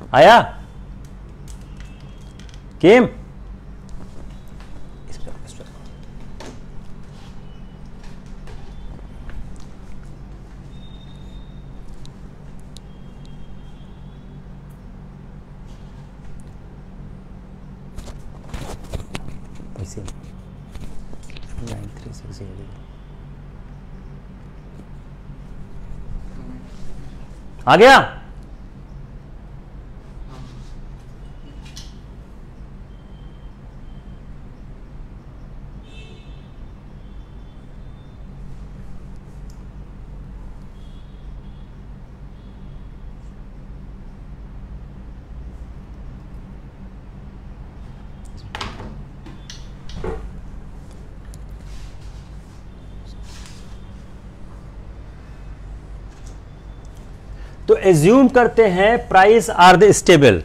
आया? केम? ऐसे 9360 आ गया? तो एज्यूम करते हैं price are the stable.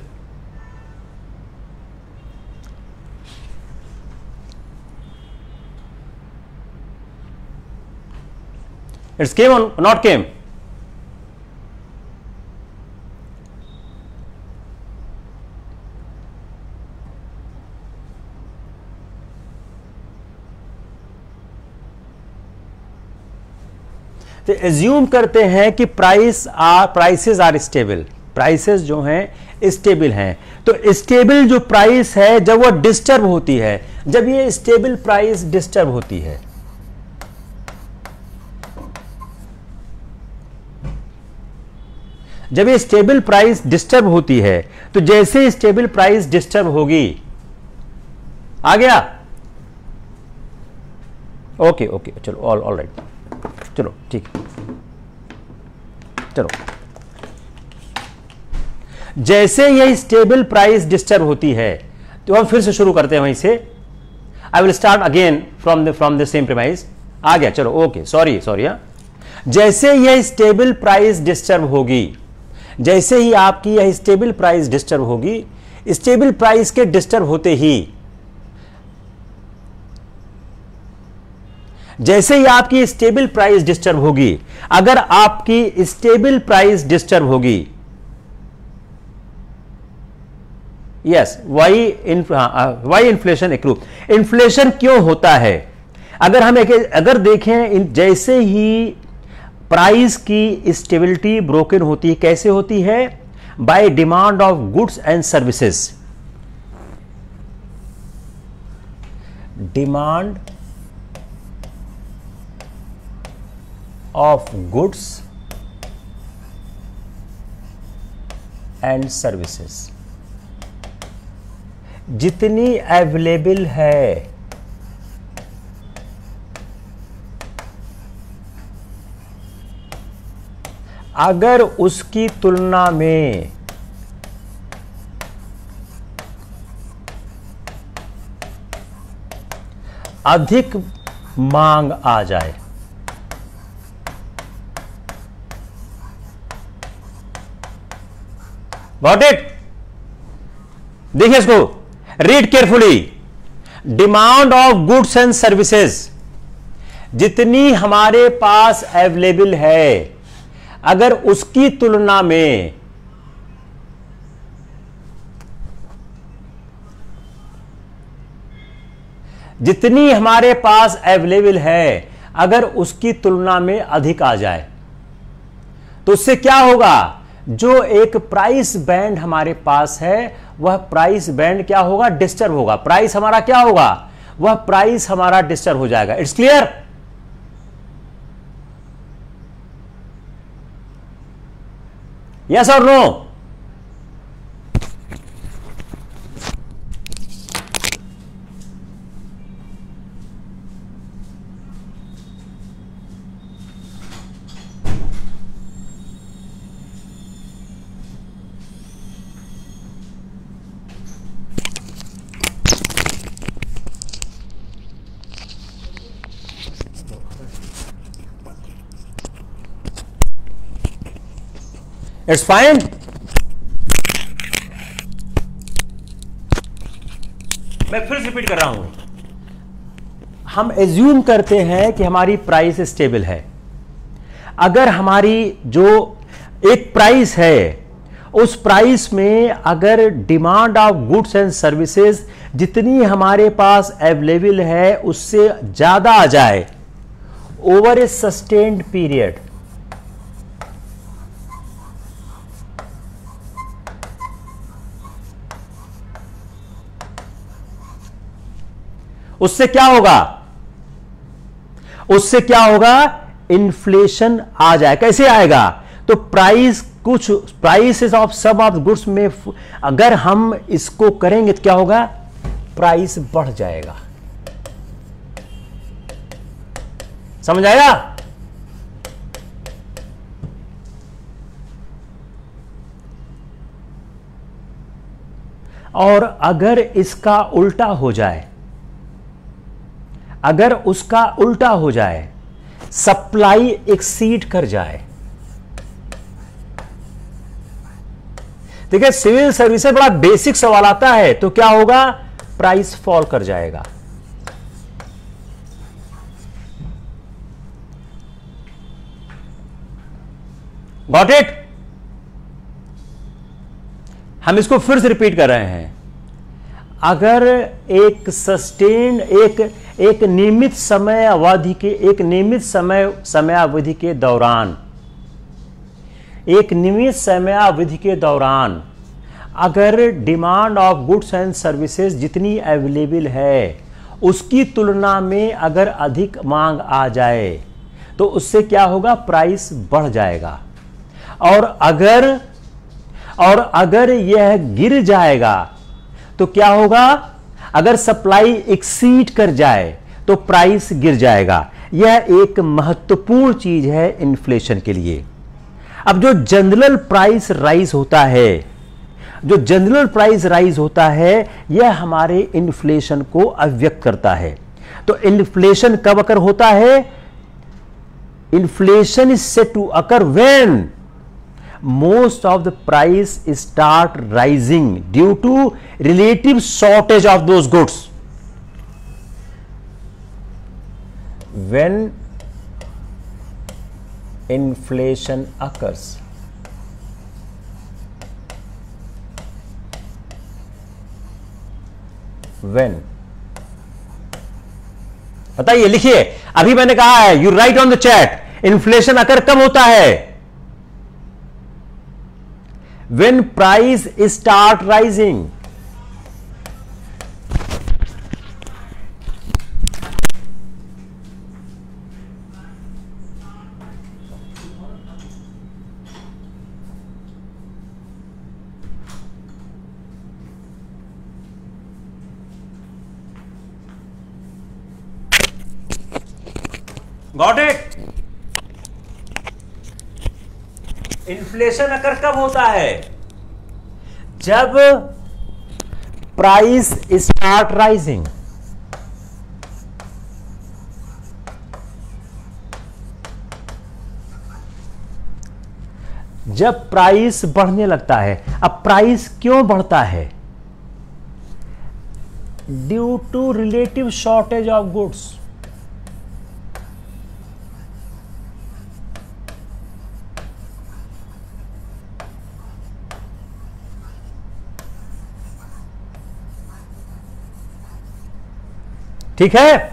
It's came or not केम? तो एज्यूम करते हैं कि प्राइसेस आर स्टेबल, प्राइसेस जो हैं स्टेबल हैं। तो स्टेबल जो प्राइस है जब वो डिस्टर्ब होती है, जब ये स्टेबल प्राइस डिस्टर्ब होती है, जब ये स्टेबल प्राइस डिस्टर्ब होती है, तो जैसे स्टेबल प्राइस डिस्टर्ब होगी, आ गया? ओके ओके, चलो ऑल राइट, चलो ठीक, चलो जैसे यह स्टेबल प्राइस डिस्टर्ब होती है, तो हम फिर से शुरू करते हैं वहीं से। I will start again from the same premise. आ गया? चलो ओके, सॉरी जैसे यह स्टेबल प्राइस डिस्टर्ब होगी, जैसे ही आपकी यह स्टेबल प्राइस डिस्टर्ब होगी, स्टेबल प्राइस के डिस्टर्ब होते ही, जैसे ही आपकी स्टेबल प्राइस डिस्टर्ब होगी, अगर आपकी स्टेबल प्राइस डिस्टर्ब होगी, yes, why inflation accrue. Inflation क्यों होता है? अगर देखें, जैसे ही प्राइस की स्टेबिलिटी ब्रोकन होती है, कैसे होती है? By demand of goods and services. Demand of goods and services, जितनी अवेलेबल है अगर उसकी तुलना में अधिक मांग आ जाए, गॉट इट? देखिए इसको, read carefully. Demand of goods and services, जितनी हमारे पास अवेलेबल है, अगर उसकी तुलना में जितनी हमारे पास अवेलेबल है, अगर उसकी तुलना में अधिक आ जाए, तो उससे क्या होगा? जो एक प्राइस बैंड हमारे पास है, वह प्राइस बैंड क्या होगा? डिस्टर्ब होगा। प्राइस हमारा क्या होगा? वह प्राइस हमारा डिस्टर्ब हो जाएगा। It's clear? Yes or no? It's fine. मैं फिर रिपीट कर रहा हूं, हम एज्यूम करते हैं कि हमारी प्राइस स्टेबल है। अगर हमारी जो एक प्राइस है उस प्राइस में अगर demand of goods and services जितनी हमारे पास अवेलेबल है उससे ज्यादा आ जाए ओवर ए सस्टेन्ड पीरियड, उससे क्या होगा? उससे क्या होगा? इन्फ्लेशन आ जाए। कैसे आएगा? तो prices of some of goods में अगर हम इसको करेंगे तो क्या होगा? प्राइस बढ़ जाएगा। समझ आएगा? और अगर इसका उल्टा हो जाए, अगर उसका उल्टा हो जाए, सप्लाई एक्सीड कर जाए, देखिए सिविल सर्विसेज बड़ा बेसिक सवाल आता है, तो क्या होगा? प्राइस फॉल कर जाएगा। Got it? हम इसको फिर से रिपीट कर रहे हैं। अगर एक सस्टेन एक नियमित समय अवधि के दौरान अगर demand of goods and services जितनी अवेलेबल है उसकी तुलना में अगर अधिक मांग आ जाए तो उससे क्या होगा? प्राइस बढ़ जाएगा। और अगर यह गिर जाएगा तो क्या होगा? अगर सप्लाई एक्सीड कर जाए तो प्राइस गिर जाएगा। यह एक महत्वपूर्ण चीज है इन्फ्लेशन के लिए। अब जो जनरल प्राइस राइज होता है, यह हमारे इन्फ्लेशन को अव्यक्त करता है। तो इन्फ्लेशन कब अकर होता है? Inflation is said to occur when most of the price start rising due to relative shortage of those goods. When inflation occurs, when, बताइए, लिखिए। अभी मैंने कहा है, you write on the chat, inflation occur कब होता है? When price start rising. Got it? Inflation occur कब होता है? जब प्राइस स्टार्ट राइजिंग। जब प्राइस बढ़ने लगता है। अब प्राइस क्यों बढ़ता है? Due to relative shortage of goods. ठीक है?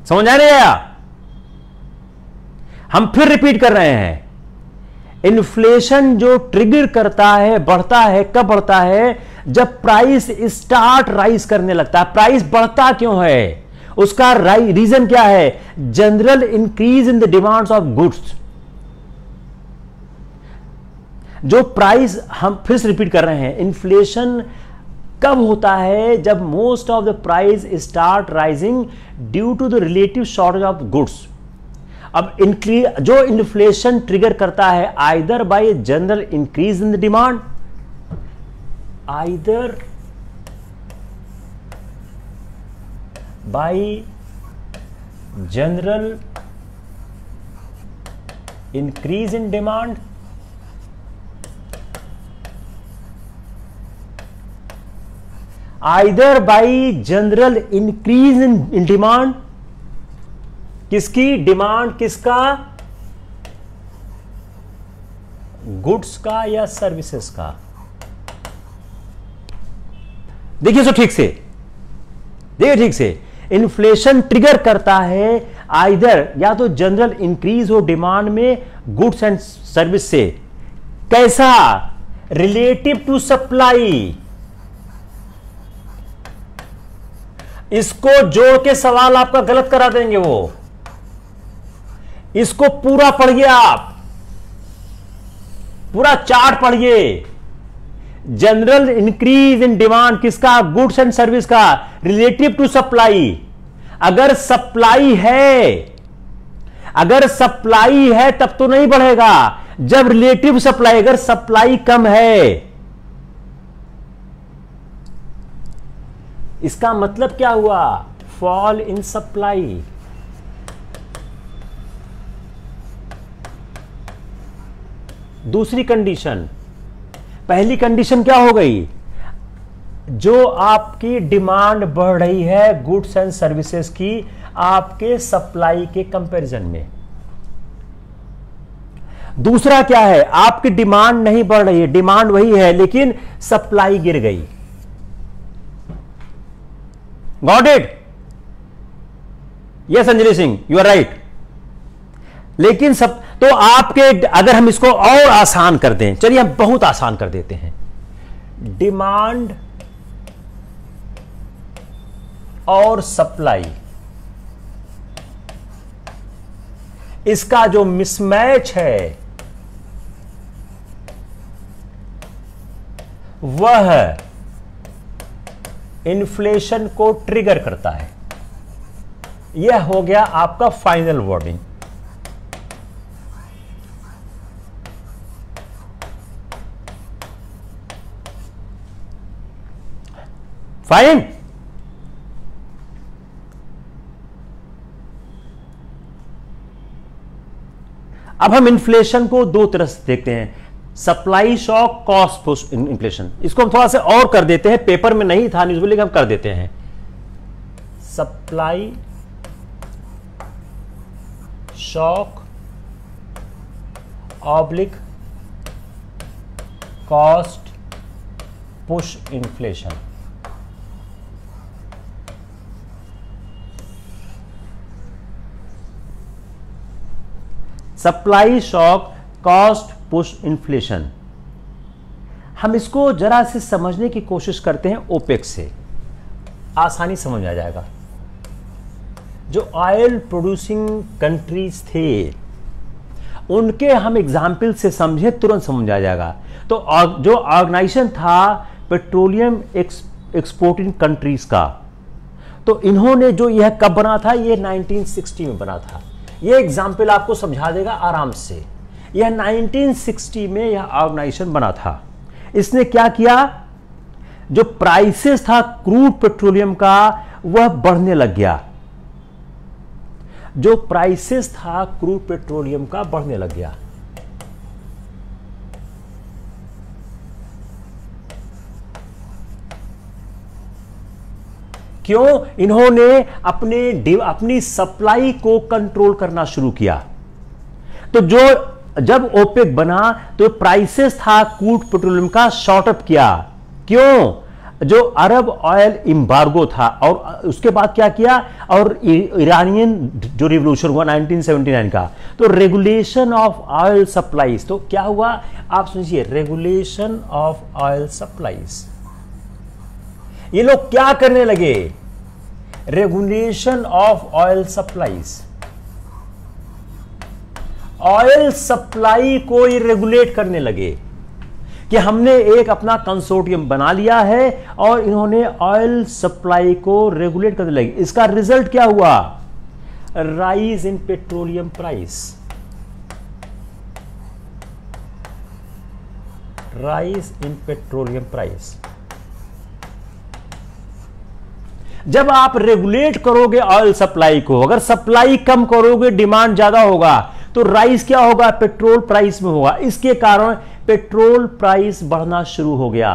समझ आ रही है? हम फिर रिपीट कर रहे हैं। इन्फ्लेशन जो ट्रिगर करता है, बढ़ता है, कब बढ़ता है? जब प्राइस स्टार्ट राइज करने लगता है। प्राइस बढ़ता क्यों है? उसका रीजन क्या है? General increase in the demands of goods. जो प्राइस, हम फिर से रिपीट कर रहे हैं, इन्फ्लेशन कब होता है? जब most of the price start rising due to the relative shortage of goods. अब जो इन्फ्लेशन ट्रिगर करता है either by general increase in the demand, either by general increase in demand either by general increase in demand, किसकी डिमांड, किसका, goods का या services का। देखिए ठीक से, देखिए ठीक से, इन्फ्लेशन ट्रिगर करता है आइदर या तो जनरल इंक्रीज हो डिमांड में गुड्स एंड सर्विस से, कैसा, रिलेटिव टू सप्लाई। इसको जोड़ के सवाल आपका गलत करा देंगे वो, इसको पूरा पढ़िए, आप पूरा चार्ट पढ़िए। जनरल इंक्रीज इन डिमांड किसका, गुड्स एंड सर्विस का, रिलेटिव टू सप्लाई। अगर सप्लाई है, अगर सप्लाई है तब तो नहीं बढ़ेगा, जब रिलेटिव सप्लाई, अगर सप्लाई कम है, इसका मतलब क्या हुआ, फॉल इन सप्लाई। दूसरी कंडीशन, पहली कंडीशन क्या हो गई, जो आपकी डिमांड बढ़ रही है गुड्स एंड सर्विसेज की आपके सप्लाई के कंपैरिजन में। दूसरा क्या है, आपकी डिमांड नहीं बढ़ रही है, डिमांड वही है लेकिन सप्लाई गिर गई। Got it? Yes Anjali Singh, you are right. लेकिन सब तो आपके, अगर हम इसको और आसान कर दें, चलिए हम बहुत आसान कर देते हैं, डिमांड और सप्लाई, इसका जो मिसमैच है वह इन्फ्लेशन को ट्रिगर करता है। यह हो गया आपका फाइनल वर्डिंग। फाइन। अब हम इन्फ्लेशन को दो तरह से देखते हैं, supply shock, cost push inflation. इसको हम थोड़ा सा और कर देते हैं, पेपर में नहीं था न्यूज में, लेकिन हम कर देते हैं। Supply shock oblique cost push inflation. Supply shock, cost push inflation. हम इसको जरा से समझने की कोशिश करते हैं ओपेक से, आसानी समझ आ जाएगा। जो ऑयल प्रोड्यूसिंग कंट्रीज थे उनके हम एग्जाम्पल से समझे, तुरंत समझ आ जाएगा। तो जो ऑर्गेनाइजेशन था पेट्रोलियम एक्सपोर्टिंग कंट्रीज का, तो इन्होंने जो यह कब बना था, यह 1960 में बना था। यह एग्जाम्पल आपको समझा देगा आराम से। यह 1960 में यह ऑर्गेनाइजेशन बना था। इसने क्या किया, जो प्राइसेस था क्रूड पेट्रोलियम का वह बढ़ने लग गया। जो प्राइसेस था क्रूड पेट्रोलियम का बढ़ने लग गया। क्यों? इन्होंने अपनी सप्लाई को कंट्रोल करना शुरू किया। तो जब ओपेक बना तो प्राइसेस था क्रूड पेट्रोलियम का शॉर्ट अप किया। क्यों? जो अरब ऑयल एम्बार्गो था, और उसके बाद क्या किया, और ईरानियन जो रिवॉल्यूशन हुआ 1979 का, तो रेगुलेशन ऑफ ऑयल सप्लाईज। तो क्या हुआ, आप सुनिए, रेगुलेशन ऑफ ऑयल सप्लाईज। ये लोग क्या करने लगे, regulation of oil supplies. Oil supply को ये रेगुलेट करने लगे कि हमने एक अपना कंसोर्टियम बना लिया है और इन्होंने ऑयल सप्लाई को रेगुलेट करने लगे। इसका रिजल्ट क्या हुआ, rise in petroleum price. Rise in petroleum price. जब आप रेगुलेट करोगे ऑयल सप्लाई को, अगर सप्लाई कम करोगे डिमांड ज्यादा होगा, तो राइज क्या होगा, पेट्रोल प्राइस में होगा। इसके कारण पेट्रोल प्राइस बढ़ना शुरू हो गया।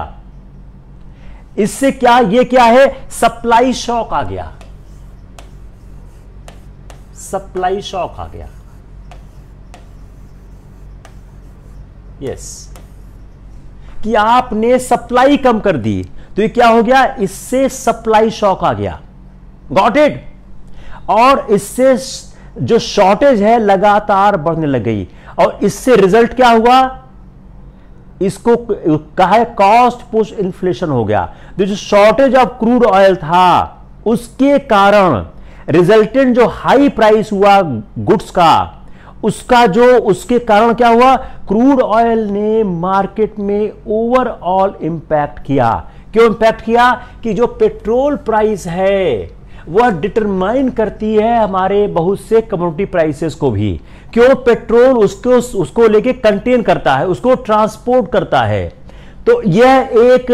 इससे क्या, ये क्या है, सप्लाई शॉक आ गया, सप्लाई शॉक आ गया। यस, कि आपने सप्लाई कम कर दी तो ये क्या हो गया, इससे सप्लाई शॉक आ गया। Got it? और इससे जो शॉर्टेज है लगातार बढ़ने लग गई और इससे रिजल्ट क्या हुआ, इसको कहा है कॉस्ट पुश इन्फ्लेशन हो गया। जो शॉर्टेज ऑफ क्रूड ऑयल था उसके कारण रिजल्टेंट जो हाई प्राइस हुआ गुड्स का, उसका जो उसके कारण क्या हुआ, क्रूड ऑयल ने मार्केट में ओवरऑल इंपैक्ट किया। क्यों इंपैक्ट किया, कि जो पेट्रोल प्राइस है वह डिटरमाइन करती है हमारे बहुत से कमोडिटी प्राइसेस को भी। क्यों, पेट्रोल उसको लेके कंटेन करता है, उसको ट्रांसपोर्ट करता है। तो यह एक,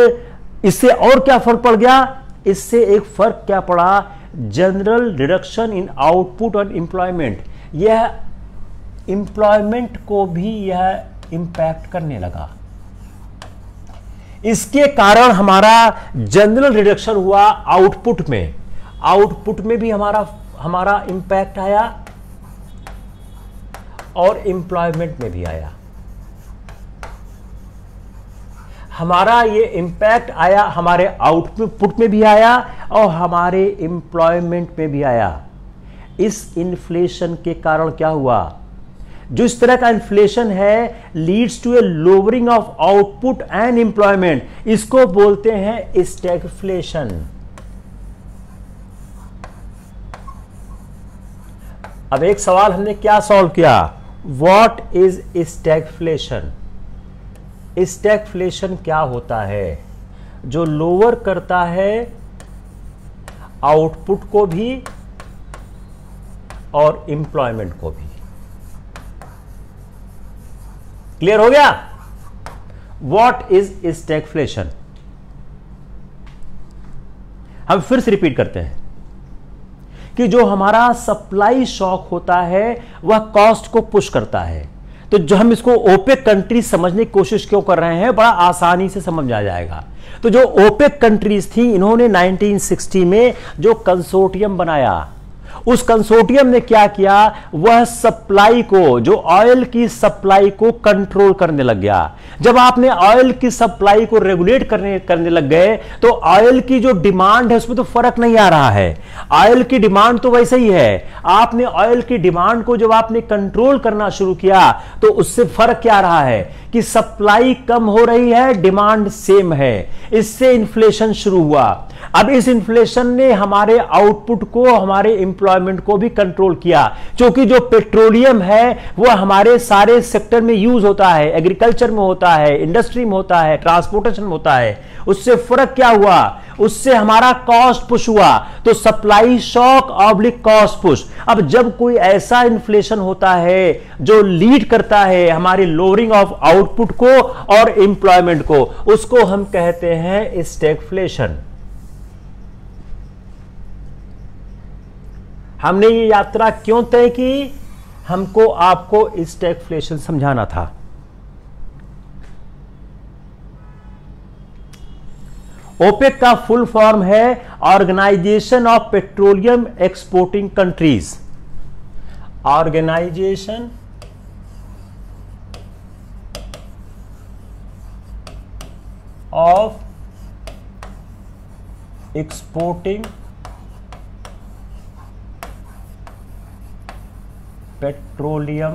इससे और क्या फर्क पड़ गया, इससे एक फर्क क्या पड़ा, जनरल रिडक्शन इन आउटपुट और एम्प्लॉयमेंट। यह एम्प्लॉयमेंट को भी यह इंपैक्ट करने लगा। इसके कारण हमारा जनरल रिडक्शन हुआ आउटपुट में, आउटपुट में भी हमारा इंपैक्ट आया और एम्प्लॉयमेंट में भी आया। हमारा ये इंपैक्ट आया, हमारे आउटपुट में भी आया और हमारे एम्प्लॉयमेंट में भी आया। इस इन्फ्लेशन के कारण क्या हुआ, जो इस तरह का इन्फ्लेशन है leads to a lowering of output and employment, इसको बोलते हैं स्टैगफ्लेशन। अब एक सवाल हमने क्या सॉल्व किया, व्हाट इज स्टैगफ्लेशन। स्टैगफ्लेशन क्या होता है, जो लोअर करता है आउटपुट को भी और एम्प्लॉयमेंट को भी। क्लियर हो गया, व्हाट इज स्टैगफ्लेशन। हम फिर से रिपीट करते हैं कि जो हमारा सप्लाई शॉक होता है वह कॉस्ट को पुश करता है। तो जो हम इसको ओपेक कंट्रीज समझने की कोशिश क्यों कर रहे हैं, बड़ा आसानी से समझ आ जाएगा। तो जो ओपेक कंट्रीज थी, इन्होंने 1960 में जो कंसोर्टियम बनाया, उस कंसोर्टियम ने क्या किया, वह सप्लाई को, जो ऑयल की सप्लाई को कंट्रोल करने लग गया। जब आपने ऑयल की सप्लाई को रेगुलेट करने लग गए तो ऑयल की जो डिमांड है उसमें तो फर्क नहीं आ रहा है। ऑयल की डिमांड तो वैसे ही है, आपने ऑयल की डिमांड को जब आपने कंट्रोल करना शुरू किया तो उससे फर्क क्या रहा है कि सप्लाई कम हो रही है, डिमांड सेम है। इससे इन्फ्लेशन शुरू हुआ। अब इस इन्फ्लेशन ने हमारे आउटपुट को, हमारे एम्प्लॉयमेंट को भी कंट्रोल किया, क्योंकि जो पेट्रोलियम है वह हमारे सारे सेक्टर में यूज होता है, एग्रीकल्चर में होता है, इंडस्ट्री में होता है, ट्रांसपोर्टेशन में होता है। उससे फर्क क्या हुआ, उससे हमारा कॉस्ट पुश हुआ। तो supply shock oblique cost push. अब जब कोई ऐसा इन्फ्लेशन होता है जो लीड करता है हमारी लोअरिंग ऑफ आउटपुट को और एम्प्लॉयमेंट को, उसको हम कहते हैं स्टैगफ्लेशन। हमने ये यात्रा क्यों तय की, हमको आपको स्टैगफ्लेशन समझाना था। ओपेक का फुल फॉर्म है organisation of petroleum exporting countries. Organisation of exporting petroleum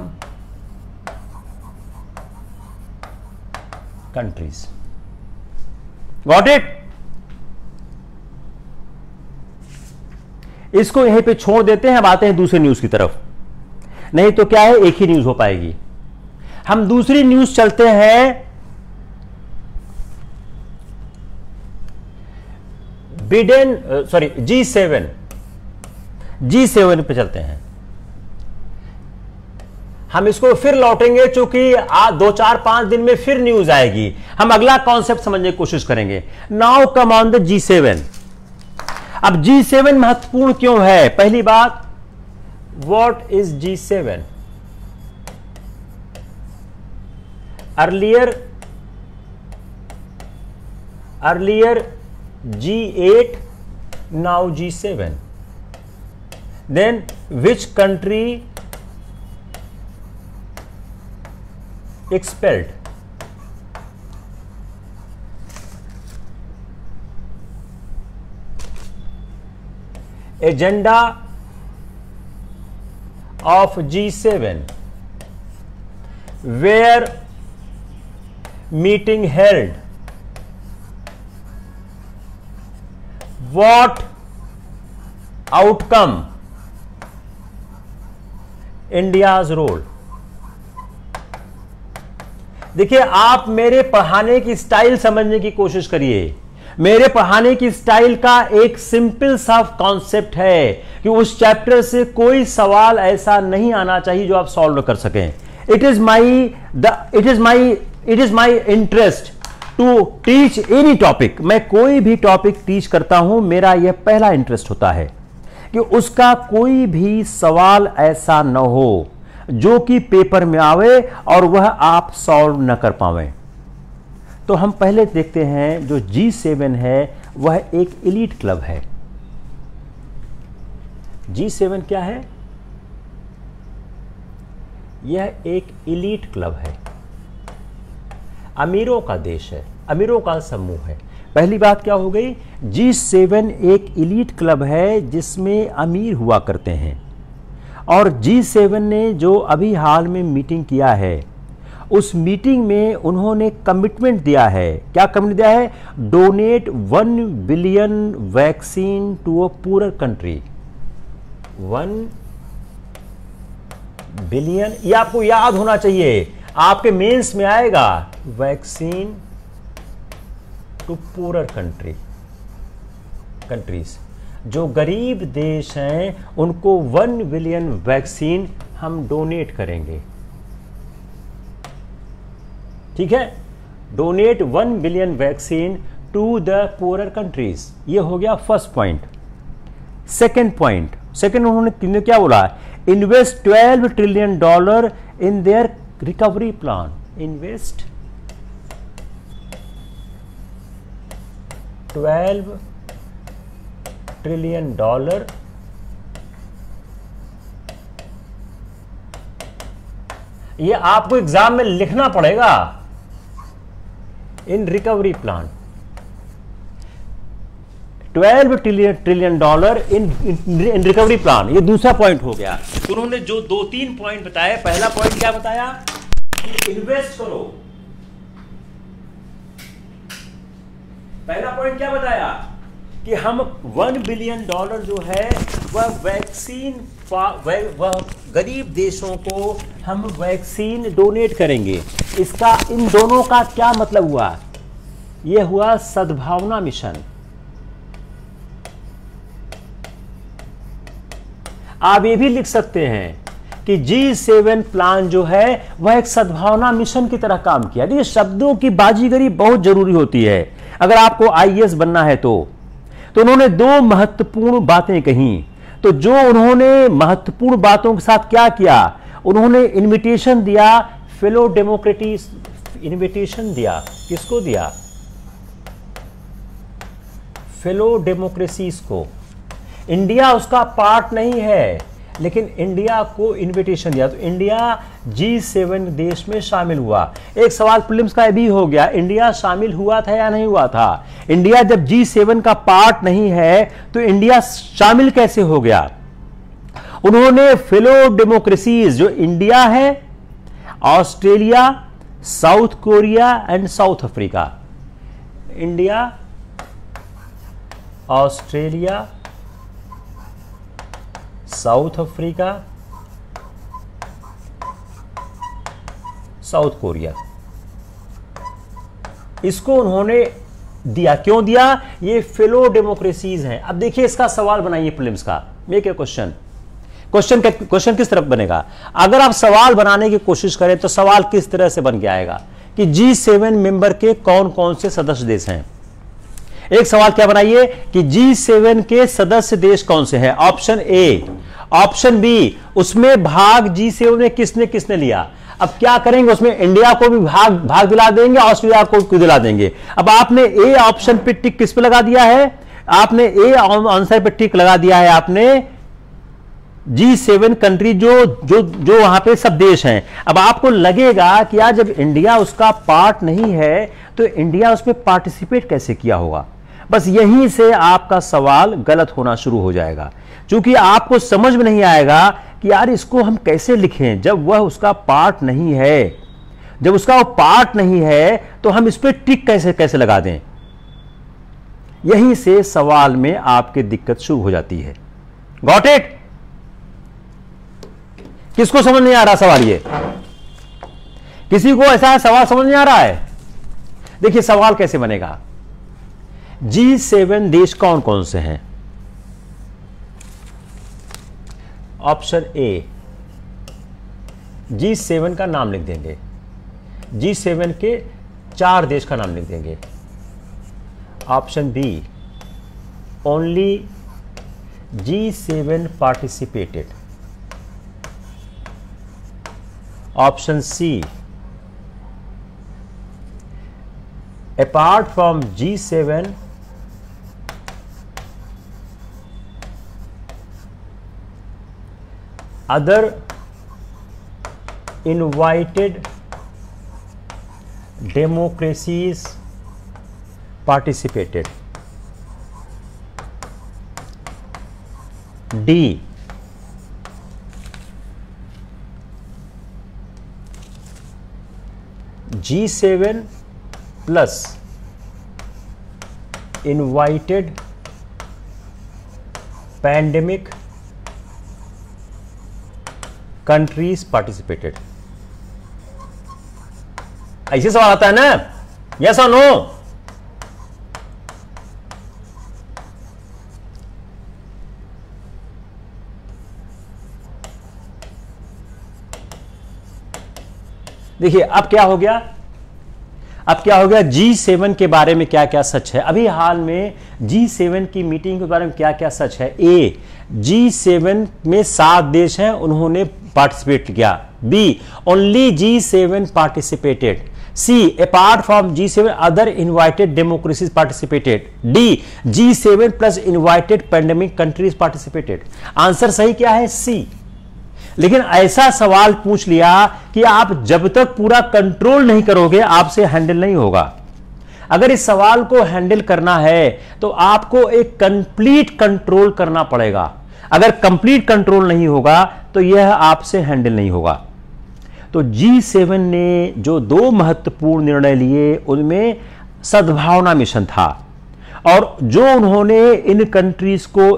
countries. Got it. इसको यहीं पे छोड़ देते हैं, अब आते हैं दूसरे न्यूज की तरफ। नहीं तो क्या है, एक ही न्यूज हो पाएगी। हम दूसरी न्यूज चलते हैं। बिडेन सॉरी G7 पे चलते हैं। हम इसको फिर लौटेंगे, चूंकि 2-4-5 दिन में फिर न्यूज आएगी। हम अगला कॉन्सेप्ट समझने की कोशिश करेंगे। Now come on the G7। अब G7 महत्वपूर्ण क्यों है? पहली बात, what is G7? Earlier G8, now G7. Then which country expelled? Agenda of G7, where meeting held, what outcome, India's role. देखिए, आप मेरे पढ़ाने की स्टाइल समझने की कोशिश करिए। मेरे पढ़ाने की स्टाइल का एक सिंपल सा कॉन्सेप्ट है कि उस चैप्टर से कोई सवाल ऐसा नहीं आना चाहिए जो आप सॉल्व कर सकें। It is my interest to teach any topic. मैं कोई भी टॉपिक टीच करता हूं, मेरा यह पहला इंटरेस्ट होता है कि उसका कोई भी सवाल ऐसा न हो जो कि पेपर में आवे और वह आप सॉल्व न कर पावें। तो हम पहले देखते हैं, जो G7 है वह एक एलीट क्लब है। G7 क्या है? यह एक एलीट क्लब है, अमीरों का देश है, अमीरों का समूह है। पहली बात क्या हो गई? G7 एक एलीट क्लब है जिसमें अमीर हुआ करते हैं। और G7 ने जो अभी हाल में मीटिंग किया है, उस मीटिंग में उन्होंने कमिटमेंट दिया है। क्या कमिटमेंट दिया है? Donate 1 billion vaccine to a poor country. 1 billion, ये आपको याद होना चाहिए, आपके मेंस में आएगा। वैक्सीन टू पुअर कंट्रीज, जो गरीब देश हैं उनको 1 बिलियन वैक्सीन हम डोनेट करेंगे। ठीक है, donate 1 billion vaccine to the poor countries. ये हो गया first point. Second point, second उन्होंने क्या बोला? Invest $12 trillion in their recovery plan. Invest 12 trillion dollar ये आपको एग्जाम में लिखना पड़ेगा। In recovery plan 12 trillion dollar in recovery plan. ये दूसरा पॉइंट हो गया। उन्होंने जो 2-3 पॉइंट बताए, पहला पॉइंट क्या बताया? इन्वेस्ट करो। पहला पॉइंट क्या बताया? कि हम 1 बिलियन डॉलर जो है वह वैक्सीन, वह गरीब देशों को हम वैक्सीन डोनेट करेंगे। इसका इन दोनों का क्या मतलब हुआ? यह हुआ सद्भावना मिशन। आप ये भी लिख सकते हैं कि G7 प्लान जो है वह एक सद्भावना मिशन की तरह काम किया। देखिए, शब्दों की बाजीगरी बहुत जरूरी होती है अगर आपको IAS बनना है तो उन्होंने 2 महत्वपूर्ण बातें कही। तो जो उन्होंने महत्वपूर्ण बातों के साथ क्या किया? उन्होंने इनविटेशन दिया, फेलो डेमोक्रेटिस इनविटेशन दिया। किसको दिया? फेलो डेमोक्रेसीज को। इंडिया उसका पार्ट नहीं है, लेकिन इंडिया को इनविटेशन दिया, तो इंडिया G7 देश में शामिल हुआ। एक सवाल प्रीलिम्स का भी हो गया, इंडिया शामिल हुआ था या नहीं हुआ था? इंडिया जब G7 का पार्ट नहीं है तो इंडिया शामिल कैसे हो गया? उन्होंने फेलो डेमोक्रेसीज जो इंडिया है, Australia, south Korea and south Africa, India, Australia, south Africa, south Korea, इसको उन्होंने दिया। क्यों दिया? ये फेलो डेमोक्रेसीज हैं। अब देखिए, इसका सवाल बनाइए प्रीलिम्स का। Make a question. क्वेश्चन किस तरफ बनेगा? अगर आप सवाल बनाने की कोशिश करें तो सवाल किस तरह से बन के आएगा कि G7 मेंबर के कौन कौन से सदस्य देश हैं। एक सवाल क्या बनाइए कि G7 के सदस्य देश कौन से हैं? ऑप्शन ए, ऑप्शन बी, उसमें भाग G7 में किसने किसने लिया। अब क्या करेंगे, उसमें इंडिया को भी भाग दिला देंगे, ऑस्ट्रेलिया को दिला देंगे। अब आपने ए ऑप्शन पे टिक किस पे लगा दिया है, आपने ए आंसर पे टिक लगा दिया है आपने G7 कंट्री जो वहां पे सब देश हैं। अब आपको लगेगा कि यार जब इंडिया उसका पार्ट नहीं है तो इंडिया उसमें पार्टिसिपेट कैसे किया होगा। बस यहीं से आपका सवाल गलत होना शुरू हो जाएगा, क्योंकि आपको समझ में नहीं आएगा कि यार इसको हम कैसे लिखें जब वह उसका पार्ट नहीं है। जब उसका वो पार्ट नहीं है तो हम इस पर टिक कैसे लगा दें। यहीं से सवाल में आपकी दिक्कत शुरू हो जाती है। Got it? किसको समझ नहीं आ रहा सवाल? ये किसी को ऐसा सवाल समझ नहीं आ रहा है? देखिए सवाल कैसे बनेगा। G7 देश कौन कौन से हैं? ऑप्शन ए, G7 का नाम लिख देंगे, G7 के 4 देश का नाम लिख देंगे। Option B, only G7 participated. Option C, apart from G7 other invited democracies participated. D, G7 plus invited pandemic countries participated। ऐसे सवाल आता है ना, यस और नो? देखिए अब क्या हो गया, G7 के बारे में क्या क्या सच है। अभी हाल में G7 की मीटिंग के बारे में क्या क्या सच है। ए, G7 में 7 देश हैं, उन्होंने पार्टिसिपेट किया। B, only G7 participated. C, apart from G7 other invited democracies participated. D, G7 plus invited pandemic countries participated. Answer सही क्या है? सी। लेकिन ऐसा सवाल पूछ लिया कि आप जब तक पूरा कंट्रोल नहीं करोगे आपसे हैंडल नहीं होगा। अगर इस सवाल को हैंडल करना है तो आपको एक कंप्लीट कंट्रोल करना पड़ेगा। अगर कंप्लीट कंट्रोल नहीं होगा तो यह आपसे हैंडल नहीं होगा। तो G7 ने जो 2 महत्वपूर्ण निर्णय लिए उनमें सद्भावना मिशन था, और जो उन्होंने इन कंट्रीज को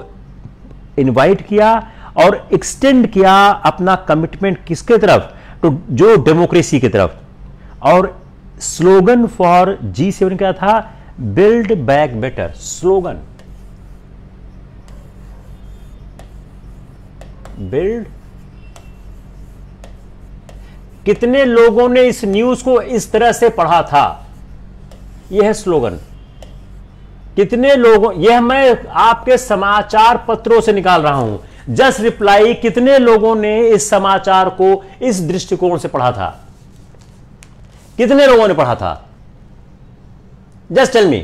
इनवाइट किया और एक्सटेंड किया अपना कमिटमेंट किसके तरफ, तो जो डेमोक्रेसी की तरफ। और स्लोगन फॉर G7 क्या था? Build back better. Slogan build. कितने लोगों ने इस न्यूज को इस तरह से पढ़ा था? यह है स्लोगन। कितने लोगों, यह मैं आपके समाचार पत्रों से निकाल रहा हूं। जस्ट रिप्लाई, कितने लोगों ने इस समाचार को इस दृष्टिकोण से पढ़ा था? कितने लोगों ने पढ़ा था? Just tell me.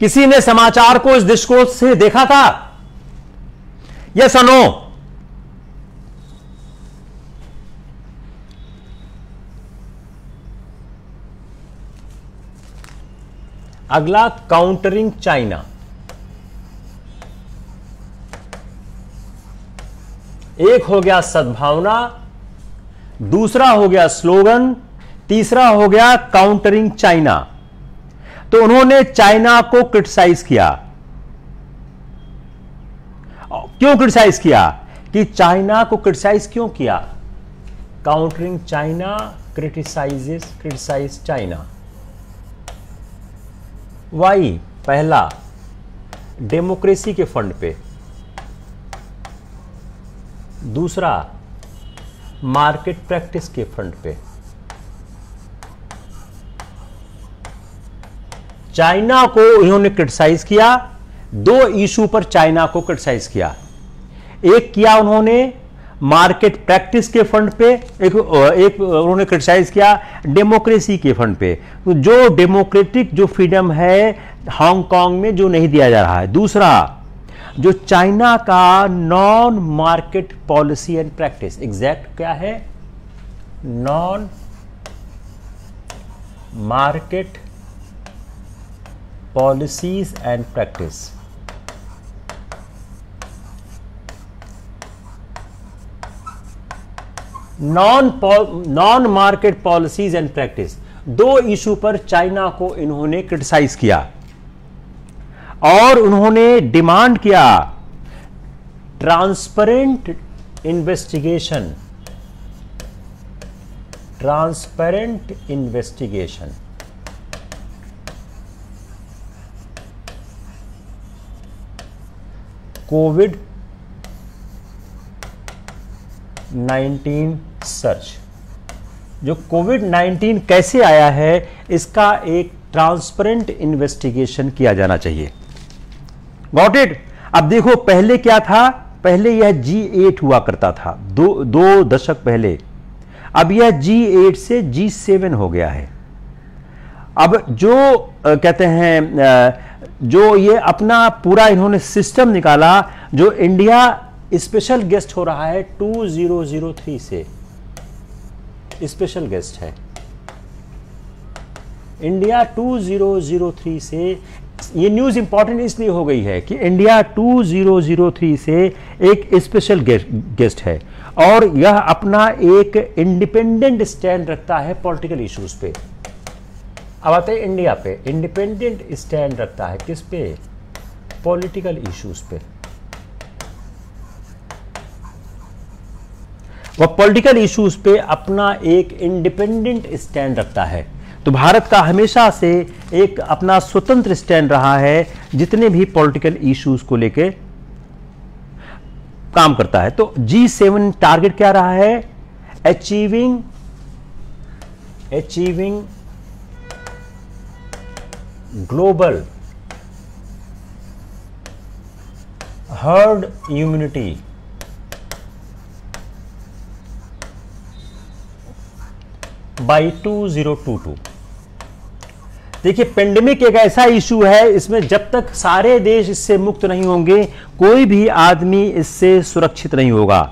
किसी ने समाचार को इस दृष्टिकोण से देखा था? Yes or no? अगला, काउंटरिंग चाइना। एक हो गया सद्भावना, दूसरा हो गया स्लोगन, तीसरा हो गया काउंटरिंग चाइना। तो उन्होंने चाइना को क्रिटिसाइज किया। क्यों क्रिटिसाइज किया? कि चाइना को क्रिटिसाइज क्यों किया? Countering China, criticise China. Why? पहला, डेमोक्रेसी के फंड पे। दूसरा, मार्केट प्रैक्टिस के फंड पे। चाइना को इन्होंने क्रिटिसाइज किया। 2 इशू पर चाइना को क्रिटिसाइज किया। एक किया उन्होंने मार्केट प्रैक्टिस के फंड पे, एक उन्होंने क्रिटिसाइज किया डेमोक्रेसी के फंड पे। तो जो डेमोक्रेटिक जो फ्रीडम है हांगकांग में जो नहीं दिया जा रहा है। दूसरा, जो चाइना का non market policy and practice, exact क्या है, non market policies and practice. Non market policies and practice, दो इशू पर चाइना को इन्होंने क्रिटिसाइज किया और उन्होंने डिमांड किया ट्रांसपेरेंट इन्वेस्टिगेशन, ट्रांसपेरेंट इन्वेस्टिगेशन। कोविड-19 सर्च, जो कोविड-19 कैसे आया है इसका एक ट्रांसपेरेंट इन्वेस्टिगेशन किया जाना चाहिए। Got it. अब देखो पहले क्या था, पहले यह G8 हुआ करता था दो दशक पहले, अब यह G8 से G7 हो गया है। अब जो कहते हैं जो ये अपना पूरा इन्होंने सिस्टम निकाला, जो इंडिया स्पेशल गेस्ट हो रहा है 2003 से, स्पेशल गेस्ट है इंडिया 2003 से। ये न्यूज इंपॉर्टेंट इसलिए हो गई है कि इंडिया 2003 से एक स्पेशल गेस्ट है और यह अपना एक इंडिपेंडेंट स्टैंड रखता है पॉलिटिकल इश्यूज पे। अब आते हैं इंडिया पे, इंडिपेंडेंट स्टैंड रखता है किस पे, पॉलिटिकल इश्यूज पे। वह पॉलिटिकल इश्यूज पे अपना एक इंडिपेंडेंट स्टैंड रखता है। तो भारत का हमेशा से एक अपना स्वतंत्र स्टैंड रहा है जितने भी पॉलिटिकल इश्यूज को लेके काम करता है। तो G7 टारगेट क्या रहा है, achieving global herd immunity by 2022। देखिए पेंडेमिक एक ऐसा इशू है, इसमें जब तक सारे देश इससे मुक्त नहीं होंगे कोई भी आदमी इससे सुरक्षित नहीं होगा,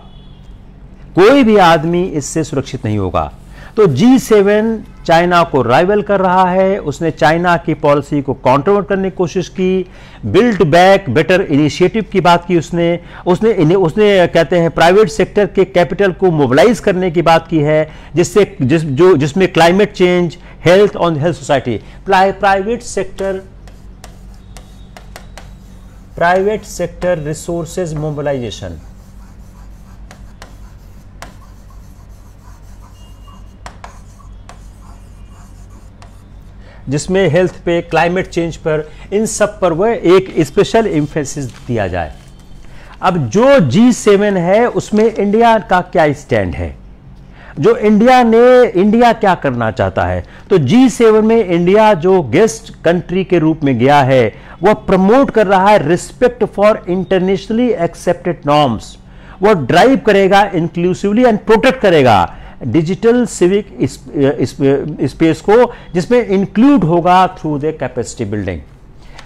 कोई भी आदमी इससे सुरक्षित नहीं होगा। तो G7 चाइना को राइवल कर रहा है, उसने चाइना की पॉलिसी को काउंटरवर्ट करने की कोशिश की, बिल्ड बैक बेटर इनिशिएटिव की बात की उसने कहते हैं प्राइवेट सेक्टर के कैपिटल को मोबिलाइज करने की बात की है, जिसमें climate change, health on health society, private sector resources mobilisation, जिसमें हेल्थ पे, क्लाइमेट चेंज पर, इन सब पर वह एक स्पेशल एम्फेसिस दिया जाए। अब जो G7 है उसमें इंडिया का क्या स्टैंड है, जो इंडिया क्या करना चाहता है। तो G7 में इंडिया जो गेस्ट कंट्री के रूप में गया है वह प्रमोट कर रहा है respect for internationally accepted norms, वह ड्राइव करेगा इंक्लूसिवली एंड प्रोटेक्ट करेगा डिजिटल सिविक स्पेस को, जिसमें इंक्लूड होगा थ्रू द कैपेसिटी बिल्डिंग।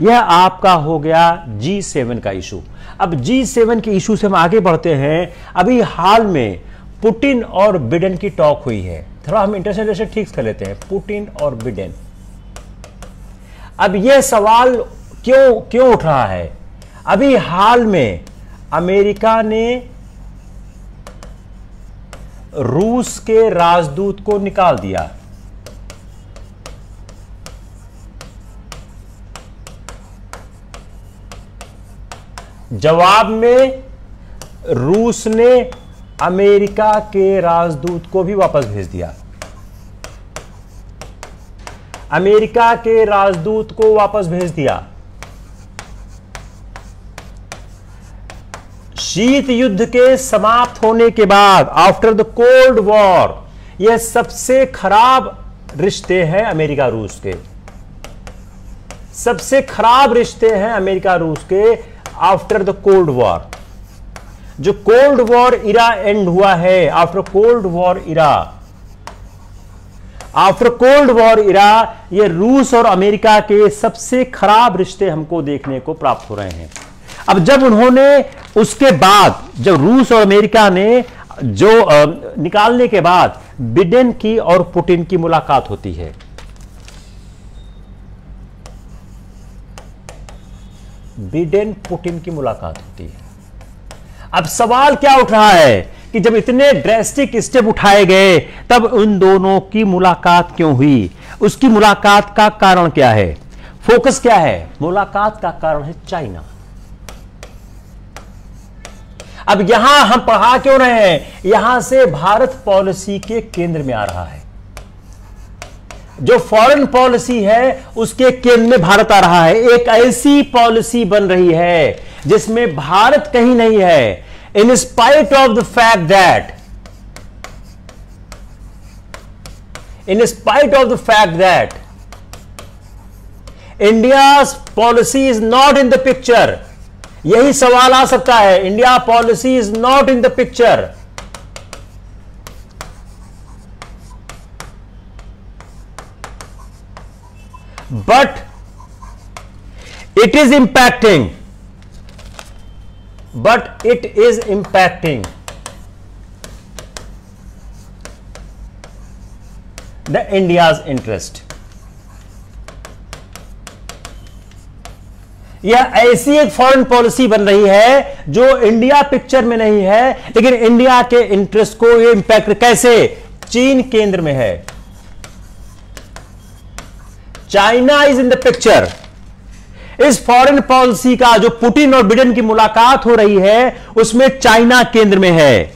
यह आपका हो गया G7 का इशू। अब G7 के इशू से हम आगे बढ़ते हैं। अभी हाल में पुतिन और बिडेन की टॉक हुई है, थोड़ा हम इंटरनेशनल रिलेशन ठीक कर लेते हैं, पुतिन और बिडेन। अब यह सवाल क्यों उठ रहा है, अभी हाल में अमेरिका ने रूस के राजदूत को निकाल दिया। जवाब में रूस ने अमेरिका के राजदूत को भी वापस भेज दिया, अमेरिका के राजदूत को वापस भेज दिया। शीत युद्ध के समाप्त होने के बाद, आफ्टर द कोल्ड वॉर, यह सबसे खराब रिश्ते हैं अमेरिका रूस के, सबसे खराब रिश्ते हैं अमेरिका रूस के आफ्टर द कोल्ड वॉर। जो कोल्ड वॉर इरा एंड हुआ है, आफ्टर कोल्ड वॉर इरा, आफ्टर कोल्ड वॉर इरा, ये रूस और अमेरिका के सबसे खराब रिश्ते हमको देखने को प्राप्त हो रहे हैं। अब जब उन्होंने उसके बाद, जब रूस और अमेरिका ने जो निकालने के बाद बिडेन की और पुतिन की मुलाकात होती है, बिडेन पुतिन की मुलाकात होती है। अब सवाल क्या उठ रहा है कि जब इतने ड्रेस्टिक स्टेप उठाए गए तब उन दोनों की मुलाकात क्यों हुई? उसकी मुलाकात का कारण क्या है? फोकस क्या है? मुलाकात का कारण है चाइना। अब यहां हम पढ़ा क्यों रहे हैं? यहां से भारत पॉलिसी के केंद्र में आ रहा है। जो फॉरेन पॉलिसी है उसके केंद्र में भारत आ रहा है। एक ऐसी पॉलिसी बन रही है जिसमें भारत कहीं नहीं है। In spite of the fact that, in spite of the fact that India's policy is not in the picture. यही सवाल आ सकता है, India policy is not in the picture. But it is impacting, but it is impacting the India's interest. यह ऐसी एक foreign policy बन रही है जो इंडिया पिक्चर में नहीं है, लेकिन इंडिया के इंटरेस्ट को ये इंपैक्ट कैसे? चीन केंद्र में है। China is in the picture. इस फॉरेन पॉलिसी का जो पुतिन और बिडेन की मुलाकात हो रही है उसमें चाइना केंद्र में है।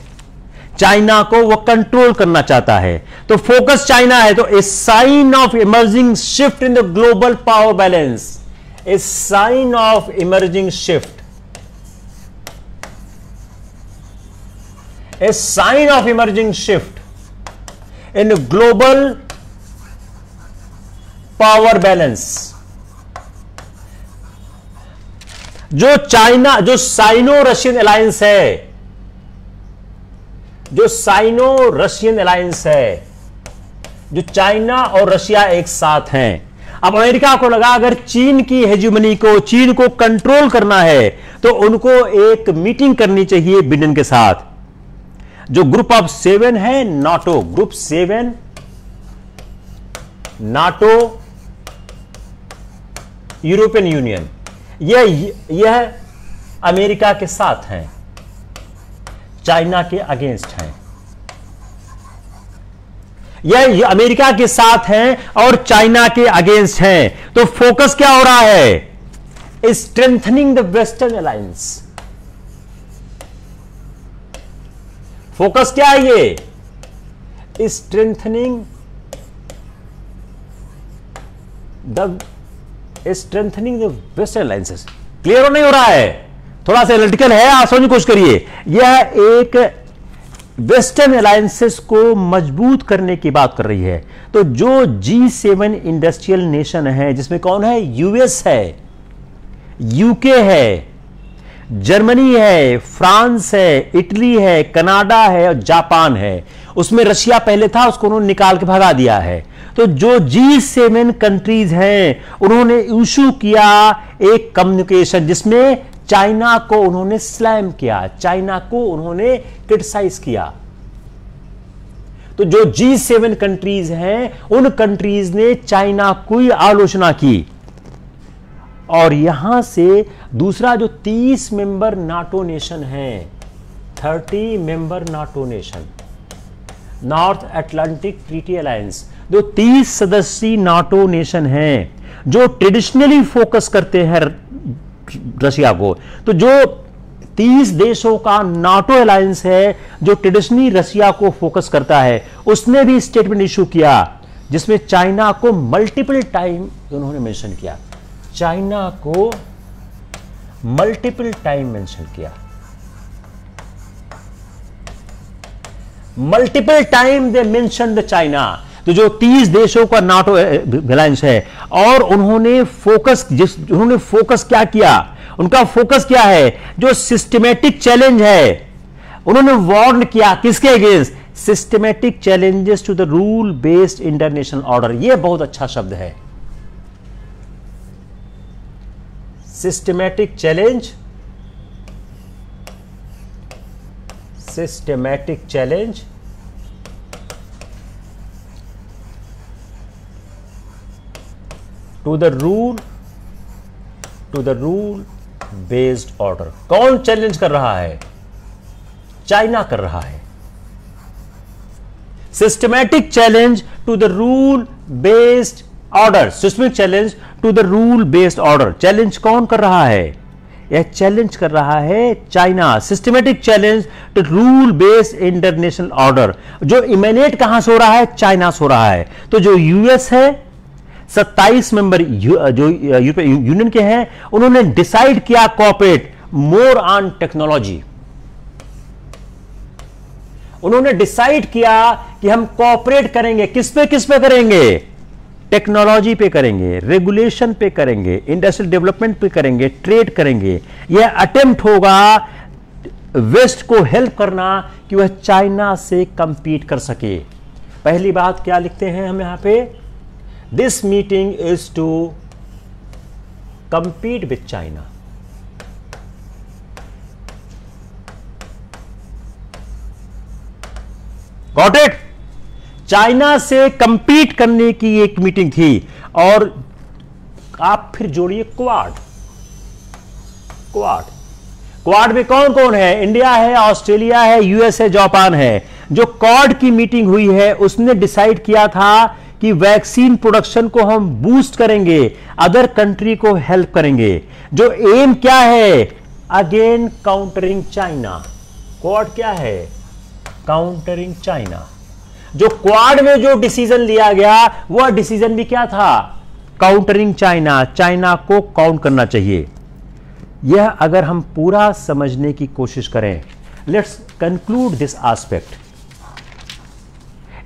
चाइना को वो कंट्रोल करना चाहता है, तो फोकस चाइना है। तो a sign of emerging shift in the global power balance, a sign of emerging shift, a sign of emerging shift in global power balance. जो चाइना, जो साइनो रशियन अलायंस है, जो साइनो रशियन अलायंस है, जो China और Russia एक साथ हैं। अब अमेरिका को लगा अगर चीन की हेजुमनी को, चीन को कंट्रोल करना है तो उनको एक मीटिंग करनी चाहिए बिडेन के साथ। जो ग्रुप ऑफ 7 है, NATO group 7, NATO, European union, यह अमेरिका के साथ हैं, चाइना के अगेंस्ट हैं। यह अमेरिका के साथ हैं और चाइना के अगेंस्ट हैं। तो फोकस क्या हो रहा है? Strengthening the western alliance. Focus क्या है ये? Strengthening the western alliances. Clear हो नहीं हो रहा है? थोड़ा सा एनालिटिकल है, आप समझने की कोशिश करिए। यह एक वेस्टर्न अलायंसेस को मजबूत करने की बात कर रही है। तो जो G7 इंडस्ट्रियल नेशन है, जिसमें कौन है? यूएस है, यूके है, जर्मनी है, फ्रांस है, इटली है, कनाडा है और जापान है। उसमें रशिया पहले था, उसको उन्होंने निकाल के भगा दिया है। तो जो G7 कंट्रीज हैं उन्होंने इशू किया एक कम्युनिकेशन जिसमें चाइना को उन्होंने स्लैम किया, चाइना को उन्होंने क्रिटिसाइज किया। तो जो G7 कंट्रीज हैं उन कंट्रीज ने चाइना की आलोचना की। और यहां से दूसरा जो 30 मेंबर नाटो नेशन है, 30 member NATO nation, north Atlantic treaty alliance, जो 30 सदस्यीय नाटो नेशन हैं जो ट्रेडिशनली फोकस करते हैं रशिया को। तो जो 30 देशों का नाटो अलायंस है जो ट्रेडिशनली रशिया को फोकस करता है, उसने भी स्टेटमेंट इशू किया जिसमें चाइना को मल्टीपल टाइम उन्होंने मेंशन किया, चाइना को मल्टीपल टाइम मेंशन किया, multiple time they mention the China. तो जो 30 देशों का नाटो अलायंस है और उन्होंने फोकस क्या किया? उनका फोकस क्या है? जो सिस्टमेटिक चैलेंज है उन्होंने वार्न किया किसके against? Systematic challenges to the rule based international order. यह बहुत अच्छा शब्द है, systematic challenge, systematic challenge to the rule based order. कौन चैलेंज कर रहा है? चाइना कर रहा है। Systematic challenge to the rule based order, systematic challenge to the rule based order. Challenge कौन कर रहा है? यह चैलेंज कर रहा है China. Systematic challenge to rule based international order, जो इमेनेट कहां से हो रहा है? चाइना से हो रहा है। तो जो यूएस है, 27 मेंबर जो यूरोपियन यूनियन के हैं, उन्होंने डिसाइड किया कोऑपरेट मोर ऑन टेक्नोलॉजी। उन्होंने डिसाइड किया कि हम कोऑपरेट करेंगे। किस पे करेंगे? टेक्नोलॉजी पे करेंगे, रेगुलेशन पे करेंगे, इंडस्ट्रियल डेवलपमेंट पे करेंगे, ट्रेड करेंगे। यह अटेम्प्ट होगा वेस्ट को हेल्प करना कि वह चाइना से कंपीट कर सके। पहली बात क्या लिखते हैं हम यहां पे? This meeting is to compete with China. Got it? China से कंपीट करने की एक मीटिंग थी। और आप फिर जोड़िए क्वाड। क्वाड में कौन कौन है? इंडिया है, ऑस्ट्रेलिया है, यूएस है, जापान है। जो क्वाड की मीटिंग हुई है उसने डिसाइड किया था कि वैक्सीन प्रोडक्शन को हम बूस्ट करेंगे, अदर कंट्री को हेल्प करेंगे। जो एम क्या है? Again countering China. क्वाड क्या है? Countering China. जो क्वाड में जो डिसीजन लिया गया वह डिसीजन भी क्या था? Countering China. चाइना को काउंट करना चाहिए। यह अगर हम पूरा समझने की कोशिश करें, let's conclude this aspect.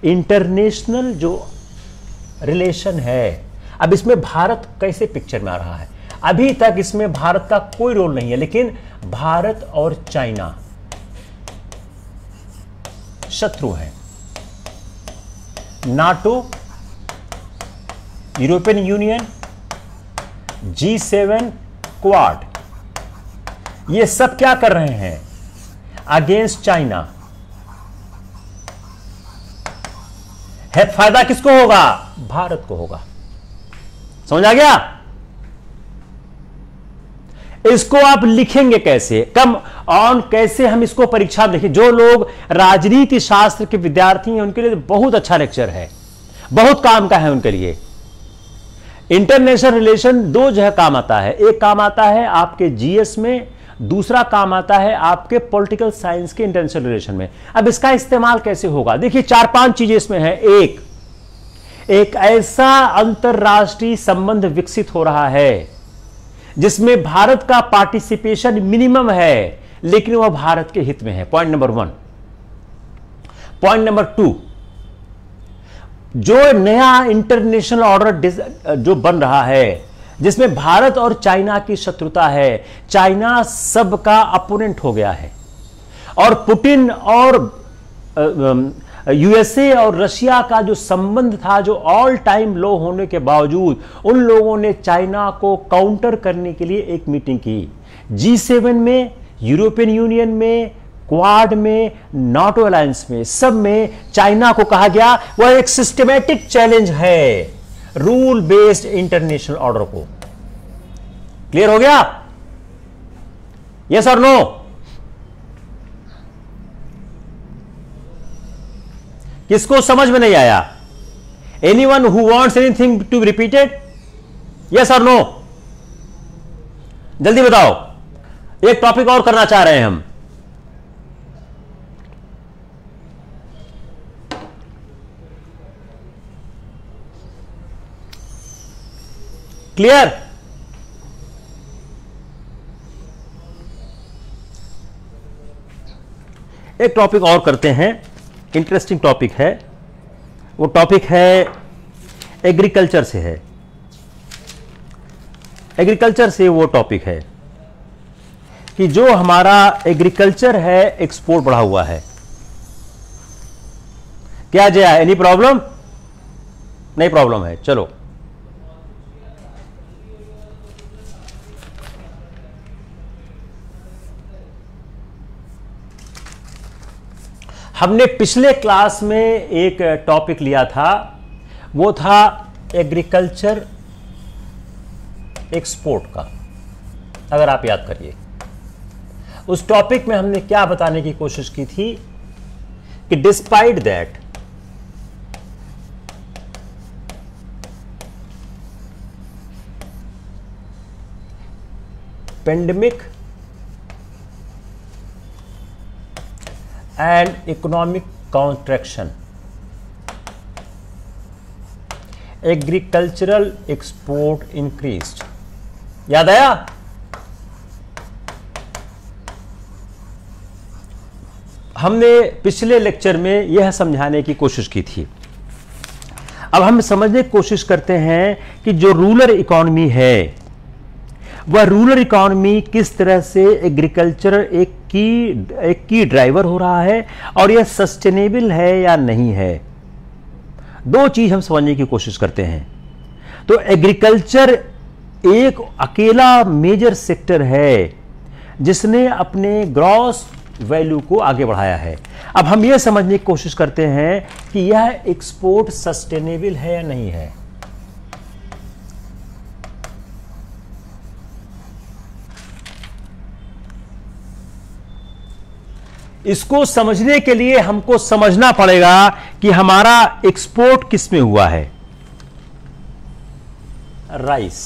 International जो रिलेशन है, अब इसमें भारत कैसे पिक्चर में आ रहा है? अभी तक इसमें भारत का कोई रोल नहीं है, लेकिन भारत और चाइना शत्रु हैं। NATO, European union, G7, quad, ये सब क्या कर रहे हैं? Against China. है फायदा किसको होगा? भारत को होगा। समझ आ गया? इसको आप लिखेंगे कैसे? कम ऑन कैसे हम इसको परीक्षा में लिखें? जो लोग राजनीति शास्त्र के विद्यार्थी हैं उनके लिए बहुत अच्छा लेक्चर है, बहुत काम का है उनके लिए। इंटरनेशनल रिलेशन दो जगह काम आता है। एक काम आता है आपके जीएस में, दूसरा काम आता है आपके पॉलिटिकल साइंस के इंटरनेशनल रिलेशन में। अब इसका इस्तेमाल कैसे होगा? देखिए 4-5 चीजें इसमें है। एक ऐसा अंतरराष्ट्रीय संबंध विकसित हो रहा है जिसमें भारत का पार्टिसिपेशन मिनिमम है, लेकिन वह भारत के हित में है। Point number 1। पॉइंट नंबर 2, जो नया इंटरनेशनल ऑर्डर जो बन रहा है जिसमें भारत और चाइना की शत्रुता है, चाइना सबका अपोनेंट हो गया है। और पुतिन और यूएसए और रशिया का जो संबंध था, जो ऑल टाइम लो होने के बावजूद, उन लोगों ने चाइना को काउंटर करने के लिए एक मीटिंग की। G7 में, यूरोपियन यूनियन में, क्वाड में, नाटो अलायंस में, सब में चाइना को कहा गया वह एक सिस्टमैटिक चैलेंज है रूल बेस्ड इंटरनेशनल ऑर्डर को। क्लियर हो गया? Yes or no? किसको समझ में नहीं आया? Anyone who wants anything to be repeated? Yes or no? जल्दी बताओ। एक टॉपिक और करना चाह रहे हैं हम। क्लियर? एक टॉपिक और करते हैं, इंटरेस्टिंग टॉपिक है। वो टॉपिक है एग्रीकल्चर से है। एग्रीकल्चर से वो टॉपिक है। कि जो हमारा एग्रीकल्चर है एक्सपोर्ट बढ़ा हुआ है। क्या जया, एनी प्रॉब्लम? नहीं प्रॉब्लम है, चलो। हमने पिछले क्लास में एक टॉपिक लिया था, वो था एग्रीकल्चर एक्सपोर्ट का। अगर आप याद करिए, उस टॉपिक में हमने क्या बताने की कोशिश की थी कि despite that pandemic and economic contraction, agricultural export increased. याद आया? हमने पिछले लेक्चर में यह समझाने की कोशिश की थी। अब हम समझने की कोशिश करते हैं कि जो रूरल इकोनॉमी है, वह रूरल इकोनॉमी किस तरह से एग्रीकल्चर एक की ड्राइवर हो रहा है और यह सस्टेनेबल है या नहीं है। दो चीज हम समझने की कोशिश करते हैं। तो एग्रीकल्चर एक अकेला मेजर सेक्टर है जिसने अपने ग्रॉस वैल्यू को आगे बढ़ाया है। अब हम यह समझने की कोशिश करते हैं कि यह एक्सपोर्ट सस्टेनेबल है या नहीं है। इसको समझने के लिए हमको समझना पड़ेगा कि हमारा एक्सपोर्ट किस में हुआ है। राइस,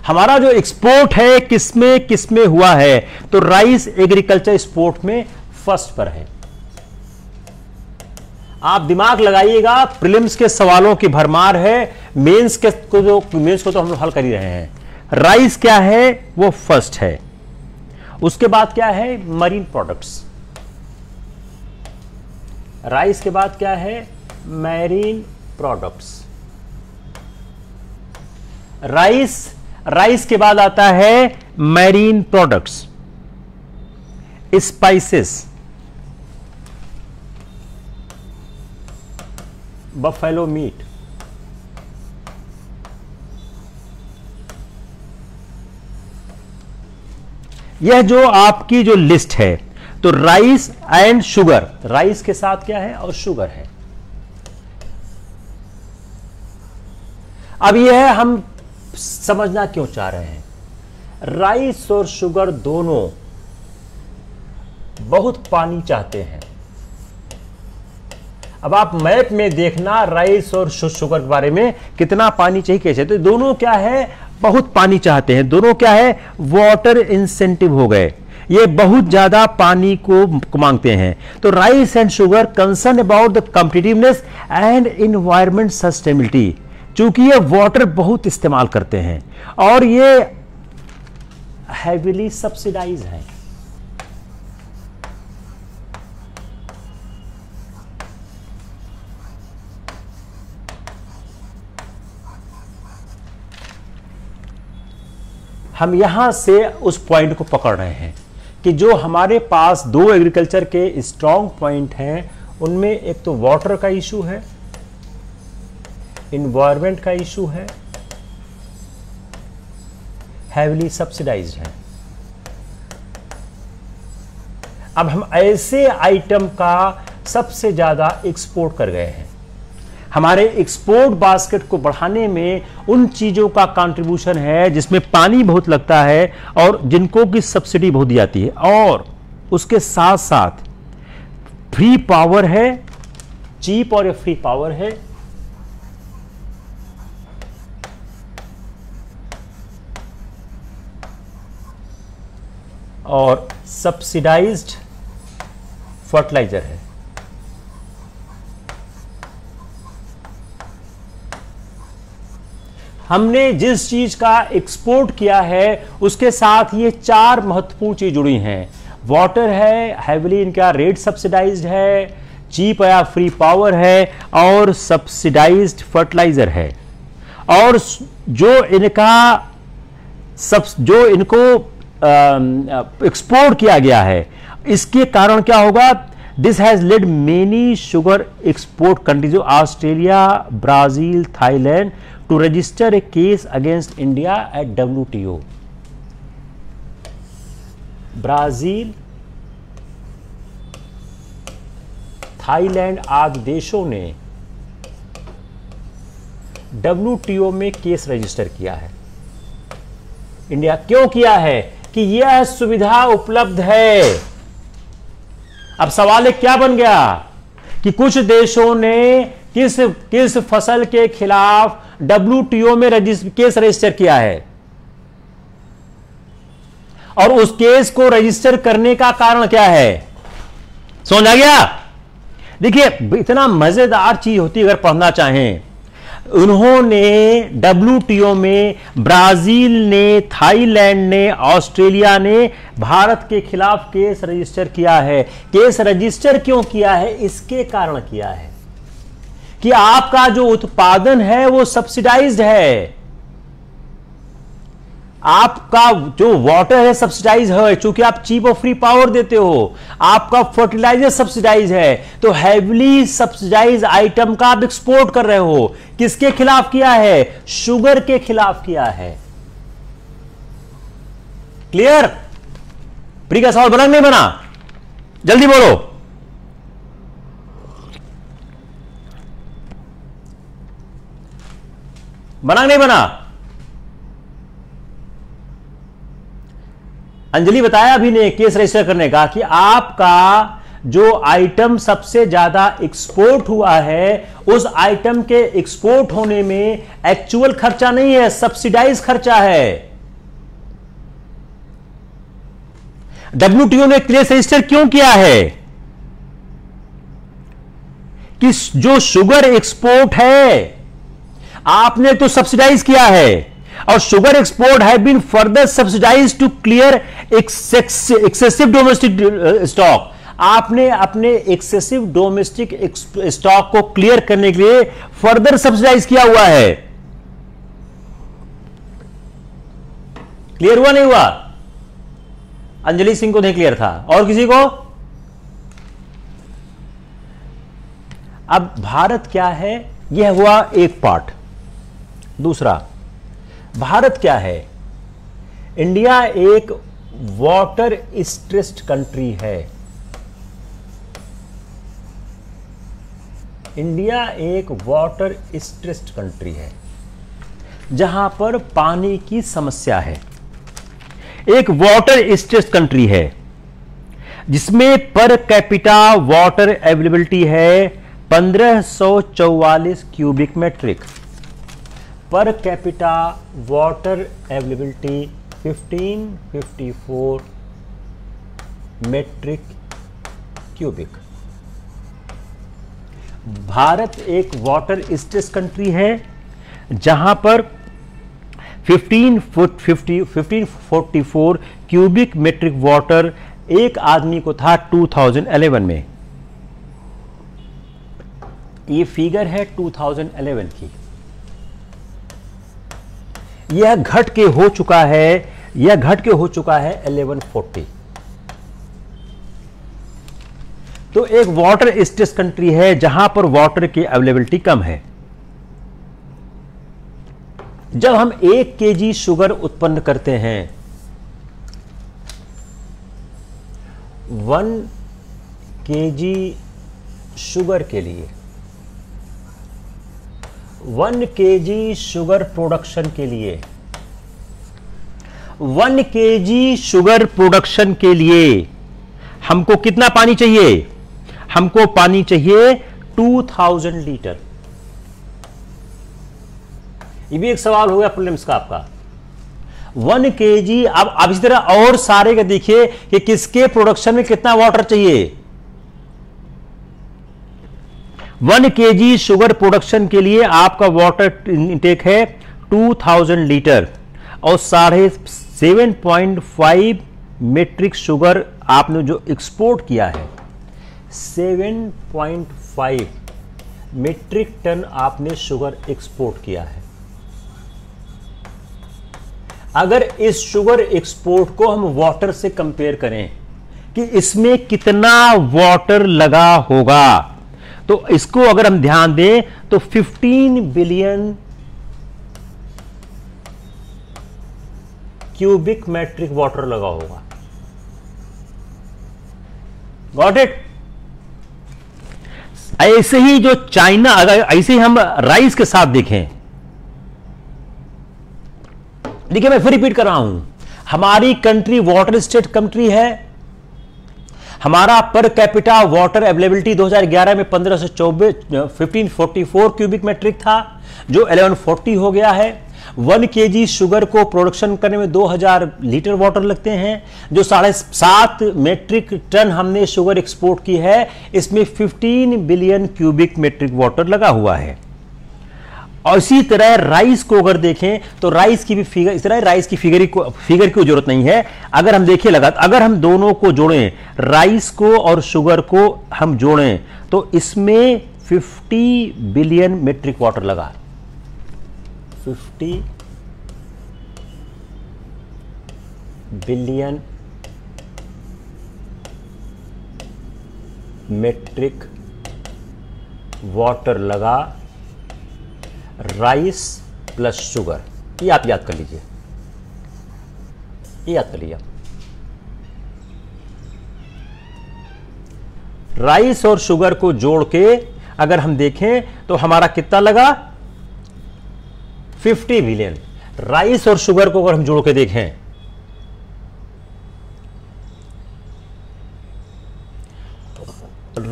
हमारा जो एक्सपोर्ट है किसमें हुआ है, तो राइस एग्रीकल्चर एक्सपोर्ट में फर्स्ट पर है। आप दिमाग लगाइएगा, प्रीलिम्स के सवालों की भरमार है, मेंस को तो हम लोग हल कर ही रहे हैं। राइस क्या है, वो फर्स्ट है। उसके बाद क्या है, मरीन प्रोडक्ट्स। राइस के बाद क्या है, मैरीन प्रोडक्ट्स। राइस के बाद आता है marine products, spices, buffalo meet, यह जो आपकी जो लिस्ट है, तो राइस एंड शुगर, राइस के साथ क्या है और शुगर है। अब यह हम समझना क्यों चाह रहे हैं, राइस और शुगर दोनों बहुत पानी चाहते हैं। अब आप मैप में देखना राइस और शुगर के बारे में कितना पानी चाहिए कैसे, तो दोनों क्या है, बहुत पानी चाहते हैं। दोनों क्या है, वाटर इंसेंटिव हो गए, ये बहुत ज्यादा पानी को मांगते हैं। तो rice and sugar concern about the competitiveness and environment sustainability, चूंकि ये वाटर बहुत इस्तेमाल करते हैं और ये हैवीली सब्सिडाइज है। हम यहां से उस पॉइंट को पकड़ रहे हैं कि जो हमारे पास दो एग्रीकल्चर के स्ट्रॉन्ग पॉइंट हैं, उनमें एक तो वाटर का इशू है, इन्वायरमेंट का इशू है, हैवीली सब्सिडाइज्ड है। अब हम ऐसे आइटम का सबसे ज्यादा एक्सपोर्ट कर गए हैं। हमारे एक्सपोर्ट बास्केट को बढ़ाने में उन चीजों का कंट्रीब्यूशन है जिसमें पानी बहुत लगता है और जिनको की सब्सिडी बहुत दी जाती है, और उसके साथ साथ फ्री पावर है, चीप और फ्री पावर है, और सब्सिडाइज्ड फर्टिलाइजर है। हमने जिस चीज का एक्सपोर्ट किया है उसके साथ ये चार महत्वपूर्ण चीज जुड़ी हैं। वाटर है, हैवीली इनका रेट सब्सिडाइज्ड है, चीप या फ्री पावर है, और सब्सिडाइज्ड फर्टिलाइजर है। और जो इनका सब जो इनको एक्सपोर्ट किया गया है, इसके कारण क्या होगा? This has led many sugar export countries, Australia, Brazil, Thailand, to register a case against India at WTO। Brazil, Thailand आदि देशों ने WTO में केस रजिस्टर किया है। इंडिया क्यों किया है? कि यह सुविधा उपलब्ध है। अब सवाल क्या बन गया कि कुछ देशों ने किस फसल के खिलाफ WTO में केस रजिस्टर किया है, और उस केस को रजिस्टर करने का कारण क्या है? समझ आ गया? देखिए, इतना मजेदार चीज होती है, अगर पढ़ना चाहें। उन्होंने WTO में ब्राजील ने, थाईलैंड ने, ऑस्ट्रेलिया ने भारत के खिलाफ केस रजिस्टर किया है। केस रजिस्टर क्यों किया है? इसके कारण किया है कि आपका जो उत्पादन है वो सब्सिडाइज्ड है, आपका जो वाटर है सब्सिडाइज है, चूंकि आप चीप और फ्री पावर देते हो, आपका फर्टिलाइजर सब्सिडाइज है, तो हैवीली सब्सिडाइज आइटम का आप एक्सपोर्ट कर रहे हो। किसके खिलाफ किया है? शुगर के खिलाफ किया है। क्लियर? प्री का सवाल बना नहीं बना? जल्दी बोलो। बना नहीं बना? अंजलि बताया अभी ने केस रजिस्टर करने का कि आपका जो आइटम सबसे ज्यादा एक्सपोर्ट हुआ है, उस आइटम के एक्सपोर्ट होने में एक्चुअल खर्चा नहीं है, सब्सिडाइज खर्चा है। WTO ने केस रजिस्टर क्यों किया है? कि जो शुगर एक्सपोर्ट है आपने तो सब्सिडाइज किया है, और sugar export have been further subsidise to clear excessive domestic stock. आपने अपने एक्सेसिव डोमेस्टिक स्टॉक को क्लियर करने के लिए फर्दर सब्सिडाइज किया हुआ है। क्लियर हुआ नहीं हुआ? अंजलि सिंह को नहीं क्लियर था, और किसी को? अब भारत क्या है, यह हुआ एक पार्ट। दूसरा, भारत क्या है? इंडिया एक वाटर स्ट्रेस्ड कंट्री है। इंडिया एक वाटर स्ट्रेस्ड कंट्री है, जहां पर पानी की समस्या है। एक वाटर स्ट्रेस्ड कंट्री है जिसमें पर कैपिटा वाटर अवेलेबिलिटी है 1544 cubic metric. Per capita water availability 1554 metric cubic. Bharat एक वाटर स्ट्रेस कंट्री है जहां पर 1544 क्यूबिक मेट्रिक वाटर एक आदमी को था 2011 में। ये फिगर है 2011 की। यह घट के हो चुका है 1140। तो एक वाटर स्ट्रेस कंट्री है जहां पर वाटर की अवेलेबिलिटी कम है। जब हम 1 केजी शुगर उत्पन्न करते हैं, 1 केजी शुगर के लिए, 1 केजी शुगर प्रोडक्शन के लिए, 1 केजी शुगर प्रोडक्शन के लिए हमको कितना पानी चाहिए? हमको पानी चाहिए 2000 लीटर। ये भी एक सवाल हो गया प्रीलिम्स का आपका। 1 केजी। अब इसी तरह और सारे का देखिए कि किसके प्रोडक्शन में कितना वाटर चाहिए। 1 केजी शुगर प्रोडक्शन के लिए आपका वाटर इनटेक है 2000 लीटर, और 7.5 मेट्रिक शुगर आपने जो एक्सपोर्ट किया है, 7.5 मेट्रिक टन आपने शुगर एक्सपोर्ट किया है। अगर इस शुगर एक्सपोर्ट को हम वाटर से कंपेयर करें कि इसमें कितना वाटर लगा होगा, तो इसको अगर हम ध्यान दें तो 15 बिलियन क्यूबिक मेट्रिक वाटर लगा होगा। Got it? ऐसे ही जो चाइना, अगर ऐसे ही हम राइस के साथ देखें, देखिए मैं फिर रिपीट कर रहा हूं, हमारी कंट्री वाटर स्टेट कंट्री है। हमारा पर कैपिटा वाटर अवेलेबिलिटी 2011 में 1544 क्यूबिक मेट्रिक था, जो 1140 हो गया है। 1 kg शुगर को प्रोडक्शन करने में 2000 लीटर वाटर लगते हैं। जो 7.5 मेट्रिक टन हमने शुगर एक्सपोर्ट की है, इसमें 15 बिलियन क्यूबिक मेट्रिक वाटर लगा हुआ है। और इसी तरह राइस को अगर देखें तो राइस की भी फिगर, इस तरह राइस की फिगर की जरूरत नहीं है। अगर हम देखें लगातार, अगर हम दोनों को जोड़ें, राइस को और शुगर को हम जोड़ें, तो इसमें 50 बिलियन मेट्रिक वाटर लगा। 50 बिलियन मेट्रिक वाटर लगा राइस प्लस शुगर। ये आप याद कर लीजिए, ये याद कर लीजिए। राइस और शुगर को जोड़ के अगर हम देखें तो हमारा कितना लगा? 50 बिलियन। राइस और शुगर को अगर हम जोड़ के देखें,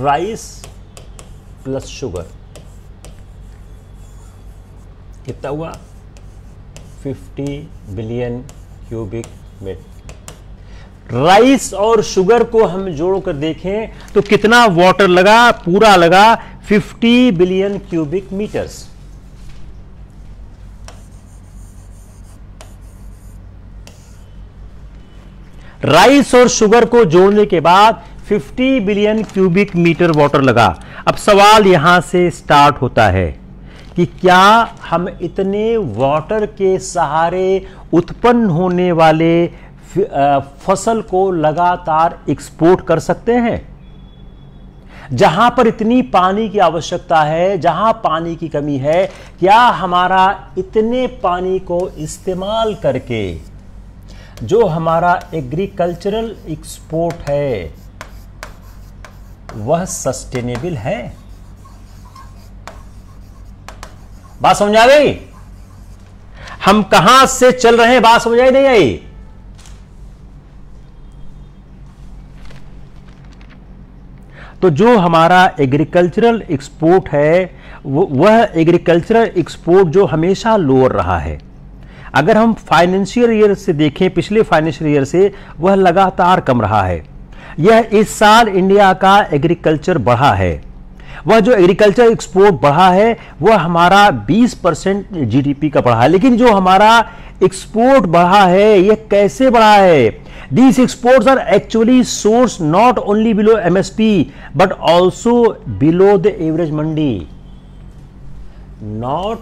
राइस प्लस शुगर कितना हुआ? 50 बिलियन क्यूबिक मीटर। राइस और शुगर को हम जोड़कर देखें तो कितना वाटर लगा? पूरा लगा 50 बिलियन क्यूबिक मीटर्स। राइस और शुगर को जोड़ने के बाद 50 बिलियन क्यूबिक मीटर वाटर लगा। अब सवाल यहां से स्टार्ट होता है कि क्या हम इतने वाटर के सहारे उत्पन्न होने वाले फसल को लगातार एक्सपोर्ट कर सकते हैं? जहां पर इतनी पानी की आवश्यकता है, जहां पानी की कमी है, क्या हमारा इतने पानी को इस्तेमाल करके जो हमारा एग्रीकल्चरल एक्सपोर्ट है वह सस्टेनेबल है? बात समझ आ गई? हम कहां से चल रहे हैं, बात समझ आई नहीं आई? तो जो हमारा एग्रीकल्चरल एक्सपोर्ट है वह एग्रीकल्चरल एक्सपोर्ट जो हमेशा लोअर रहा है। अगर हम फाइनेंशियल ईयर से देखें, पिछले फाइनेंशियल ईयर से, वह लगातार कम रहा है। यह इस साल इंडिया का एग्रीकल्चर बढ़ा है। वह जो एग्रीकल्चर एक्सपोर्ट बढ़ा है वह हमारा 20% जीडीपी का बढ़ा है। लेकिन जो हमारा एक्सपोर्ट बढ़ा है यह कैसे बढ़ा है? These exports are actually sourced not only below MSP but also below the average mandi. Not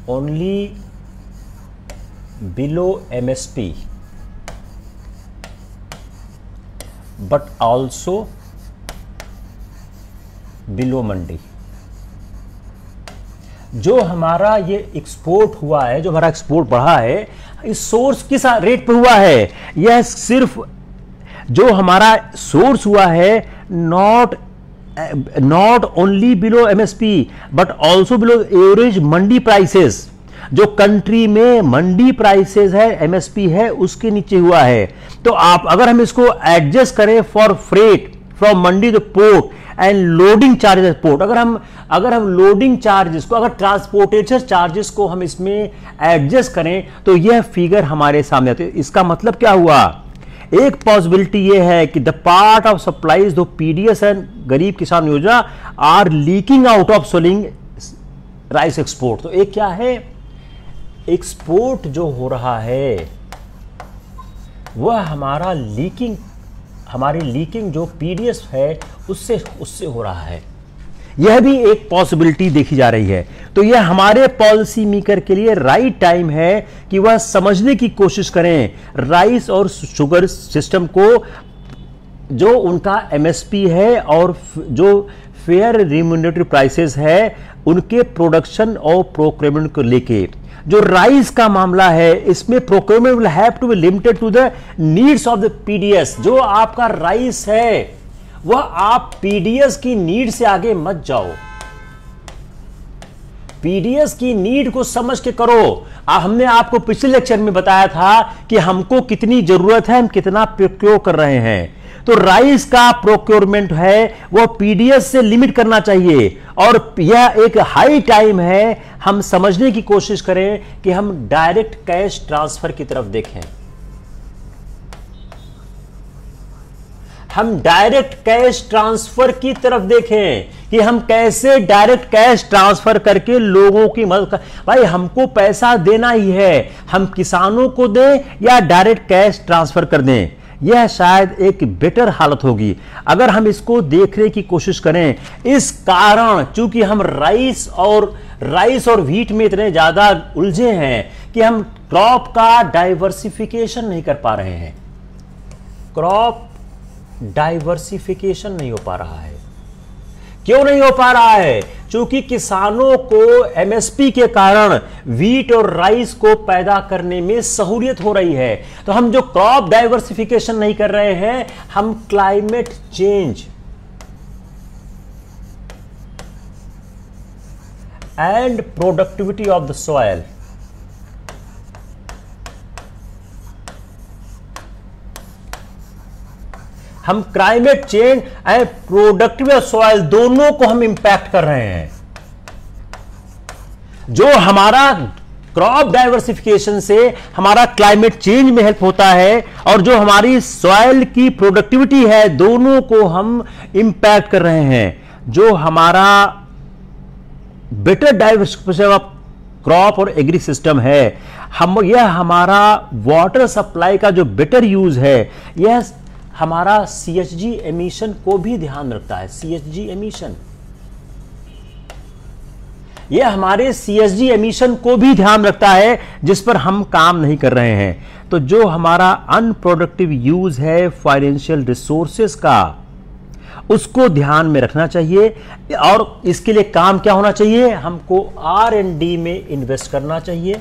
only below MSP but also below mandi. जो हमारा ये एक्सपोर्ट हुआ है, जो हमारा एक्सपोर्ट बढ़ा है, इस सोर्स किस रेट पे हुआ है? यह सिर्फ जो हमारा सोर्स हुआ है not only below MSP but also below average Mandi prices. जो कंट्री में मंडी प्राइसेस है, एमएसपी है, उसके नीचे हुआ है। तो आप अगर हम इसको एडजस्ट करें for freight from Mandi two port and loading charges port, अगर हम लोडिंग चार्जेस को, अगर ट्रांसपोर्टेशन चार्जेस को हम इसमें एडजस्ट करें तो यह फिगर हमारे सामने आती है। इसका मतलब क्या हुआ? एक पॉसिबिलिटी यह है कि द पार्ट ऑफ सप्लाईज दो पीडीएस एंड गरीब किसान योजना are leaking out of selling rice export. तो एक क्या है? एक्सपोर्ट जो हो रहा है वह हमारा हमारी लीकिंग जो पीडीएस है उससे हो रहा है। यह भी एक पॉसिबिलिटी देखी जा रही है। तो यह हमारे पॉलिसी मेकर के लिए राइट टाइम है कि वह समझने की कोशिश करें राइस और शुगर सिस्टम को, जो उनका एमएसपी है और जो फेयर रिम्यूनरेटरी प्राइसेस है, उनके प्रोडक्शन और प्रोक्योरमेंट को लेके। जो राइस का मामला है, इसमें procurement will have to be limited to the needs of the PDS. जो आपका राइस है वह आप पीडीएस की नीड से आगे मत जाओ, पीडीएस की नीड को समझ के करो। हमने आपको पिछले लेक्चर में बताया था कि हमको कितनी जरूरत है, हम कितना प्रोक्योर कर रहे हैं। तो राइस का प्रोक्योरमेंट है वो पीडीएस से लिमिट करना चाहिए, और यह एक हाई टाइम है हम समझने की कोशिश करें कि हम डायरेक्ट कैश ट्रांसफर की तरफ देखें। हम डायरेक्ट कैश ट्रांसफर की तरफ देखें कि हम कैसे डायरेक्ट कैश ट्रांसफर करके लोगों की मदद कर। भाई हमको पैसा देना ही है, हम किसानों को दें या डायरेक्ट कैश ट्रांसफर कर दें, यह शायद एक बेटर हालत होगी अगर हम इसको देखने की कोशिश करें। इस कारण चूंकि हम राइस और व्हीट में इतने ज्यादा उलझे हैं कि हम क्रॉप का डाइवर्सिफिकेशन नहीं कर पा रहे हैं, क्रॉप डाइवर्सिफिकेशन नहीं हो पा रहा है। क्यों नहीं हो पा रहा है? क्योंकि किसानों को एमएसपी के कारण व्हीट और राइस को पैदा करने में सहूलियत हो रही है। तो हम जो क्रॉप डाइवर्सिफिकेशन नहीं कर रहे हैं, हम climate change and productivity of the soil, हम climate change and productivity of soil दोनों को हम इंपैक्ट कर रहे हैं। जो हमारा क्रॉप डाइवर्सिफिकेशन से हमारा क्लाइमेट चेंज में हेल्प होता है, और जो हमारी सॉइल की प्रोडक्टिविटी है, दोनों को हम इंपैक्ट कर रहे हैं। जो हमारा बेटर डाइवर्सिफिकेशन ऑफ क्रॉप और एग्री सिस्टम है, यह हमारा वाटर सप्लाई का जो बेटर यूज है, यह हमारा सीएचजी एमिशन को भी ध्यान रखता है। सीएचजी एमिशन, यह हमारे सीएचजी एमिशन को भी ध्यान रखता है, जिस पर हम काम नहीं कर रहे हैं। तो जो हमारा अनप्रोडक्टिव यूज है फाइनेंशियल रिसोर्सेस का, उसको ध्यान में रखना चाहिए। और इसके लिए काम क्या होना चाहिए? हमको R&D में इन्वेस्ट करना चाहिए,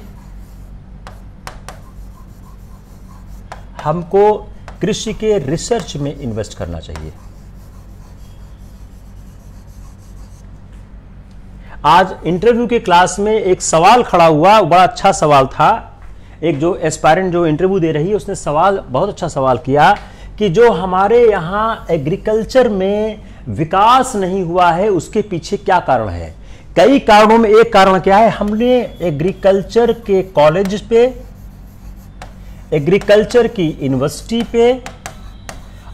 हमको कृषि के रिसर्च में इन्वेस्ट करना चाहिए। आज इंटरव्यू के क्लास में एक सवाल खड़ा हुआ, बड़ा अच्छा सवाल था। एक जो एस्पायरेंट जो इंटरव्यू दे रही है, उसने सवाल बहुत अच्छा सवाल किया कि जो हमारे यहाँ एग्रीकल्चर में विकास नहीं हुआ है, उसके पीछे क्या कारण है। कई कारणों में एक कारण क्या है, हमने एग्रीकल्चर के कॉलेज पे, एग्रीकल्चर की यूनिवर्सिटी पे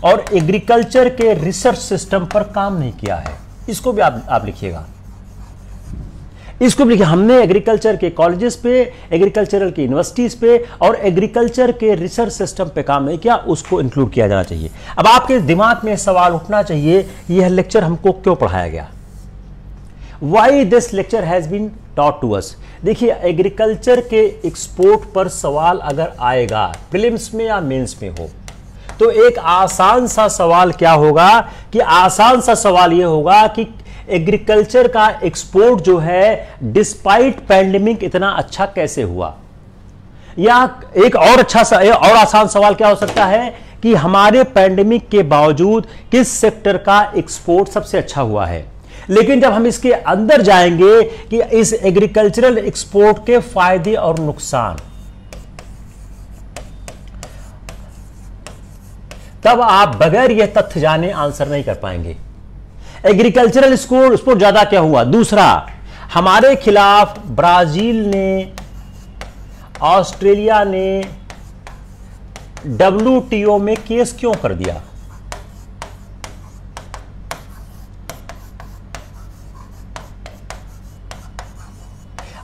और एग्रीकल्चर के रिसर्च सिस्टम पर काम नहीं किया है। इसको भी आप लिखिएगा, इसको भी लिखिए। हमने एग्रीकल्चर के कॉलेजेस पे, एग्रीकल्चरल की यूनिवर्सिटीज पे और एग्रीकल्चर के रिसर्च सिस्टम पे काम नहीं किया, उसको इंक्लूड किया जाना चाहिए। अब आपके दिमाग में सवाल उठना चाहिए, यह लेक्चर हमको क्यों पढ़ाया गया? Why this lecture has been taught to us? देखिए, एग्रीकल्चर के एक्सपोर्ट पर सवाल अगर आएगा, प्रीलिम्स में या मेंस में हो, तो एक आसान सा सवाल क्या होगा कि आसान सा सवाल यह होगा कि एग्रीकल्चर का एक्सपोर्ट जो है डिस्पाइट पैंडेमिक इतना अच्छा कैसे हुआ। या एक और अच्छा सा और आसान सवाल क्या हो सकता है कि हमारे पैंडेमिक के बावजूद किस सेक्टर का एक्सपोर्ट सबसे अच्छा हुआ है। लेकिन जब हम इसके अंदर जाएंगे कि इस एग्रीकल्चरल एक्सपोर्ट के फायदे और नुकसान, तब आप बगैर यह तथ्य जाने आंसर नहीं कर पाएंगे। एग्रीकल्चरल एक्सपोर्ट ज्यादा क्या हुआ। दूसरा, हमारे खिलाफ ब्राजील ने, ऑस्ट्रेलिया ने WTO में केस क्यों कर दिया।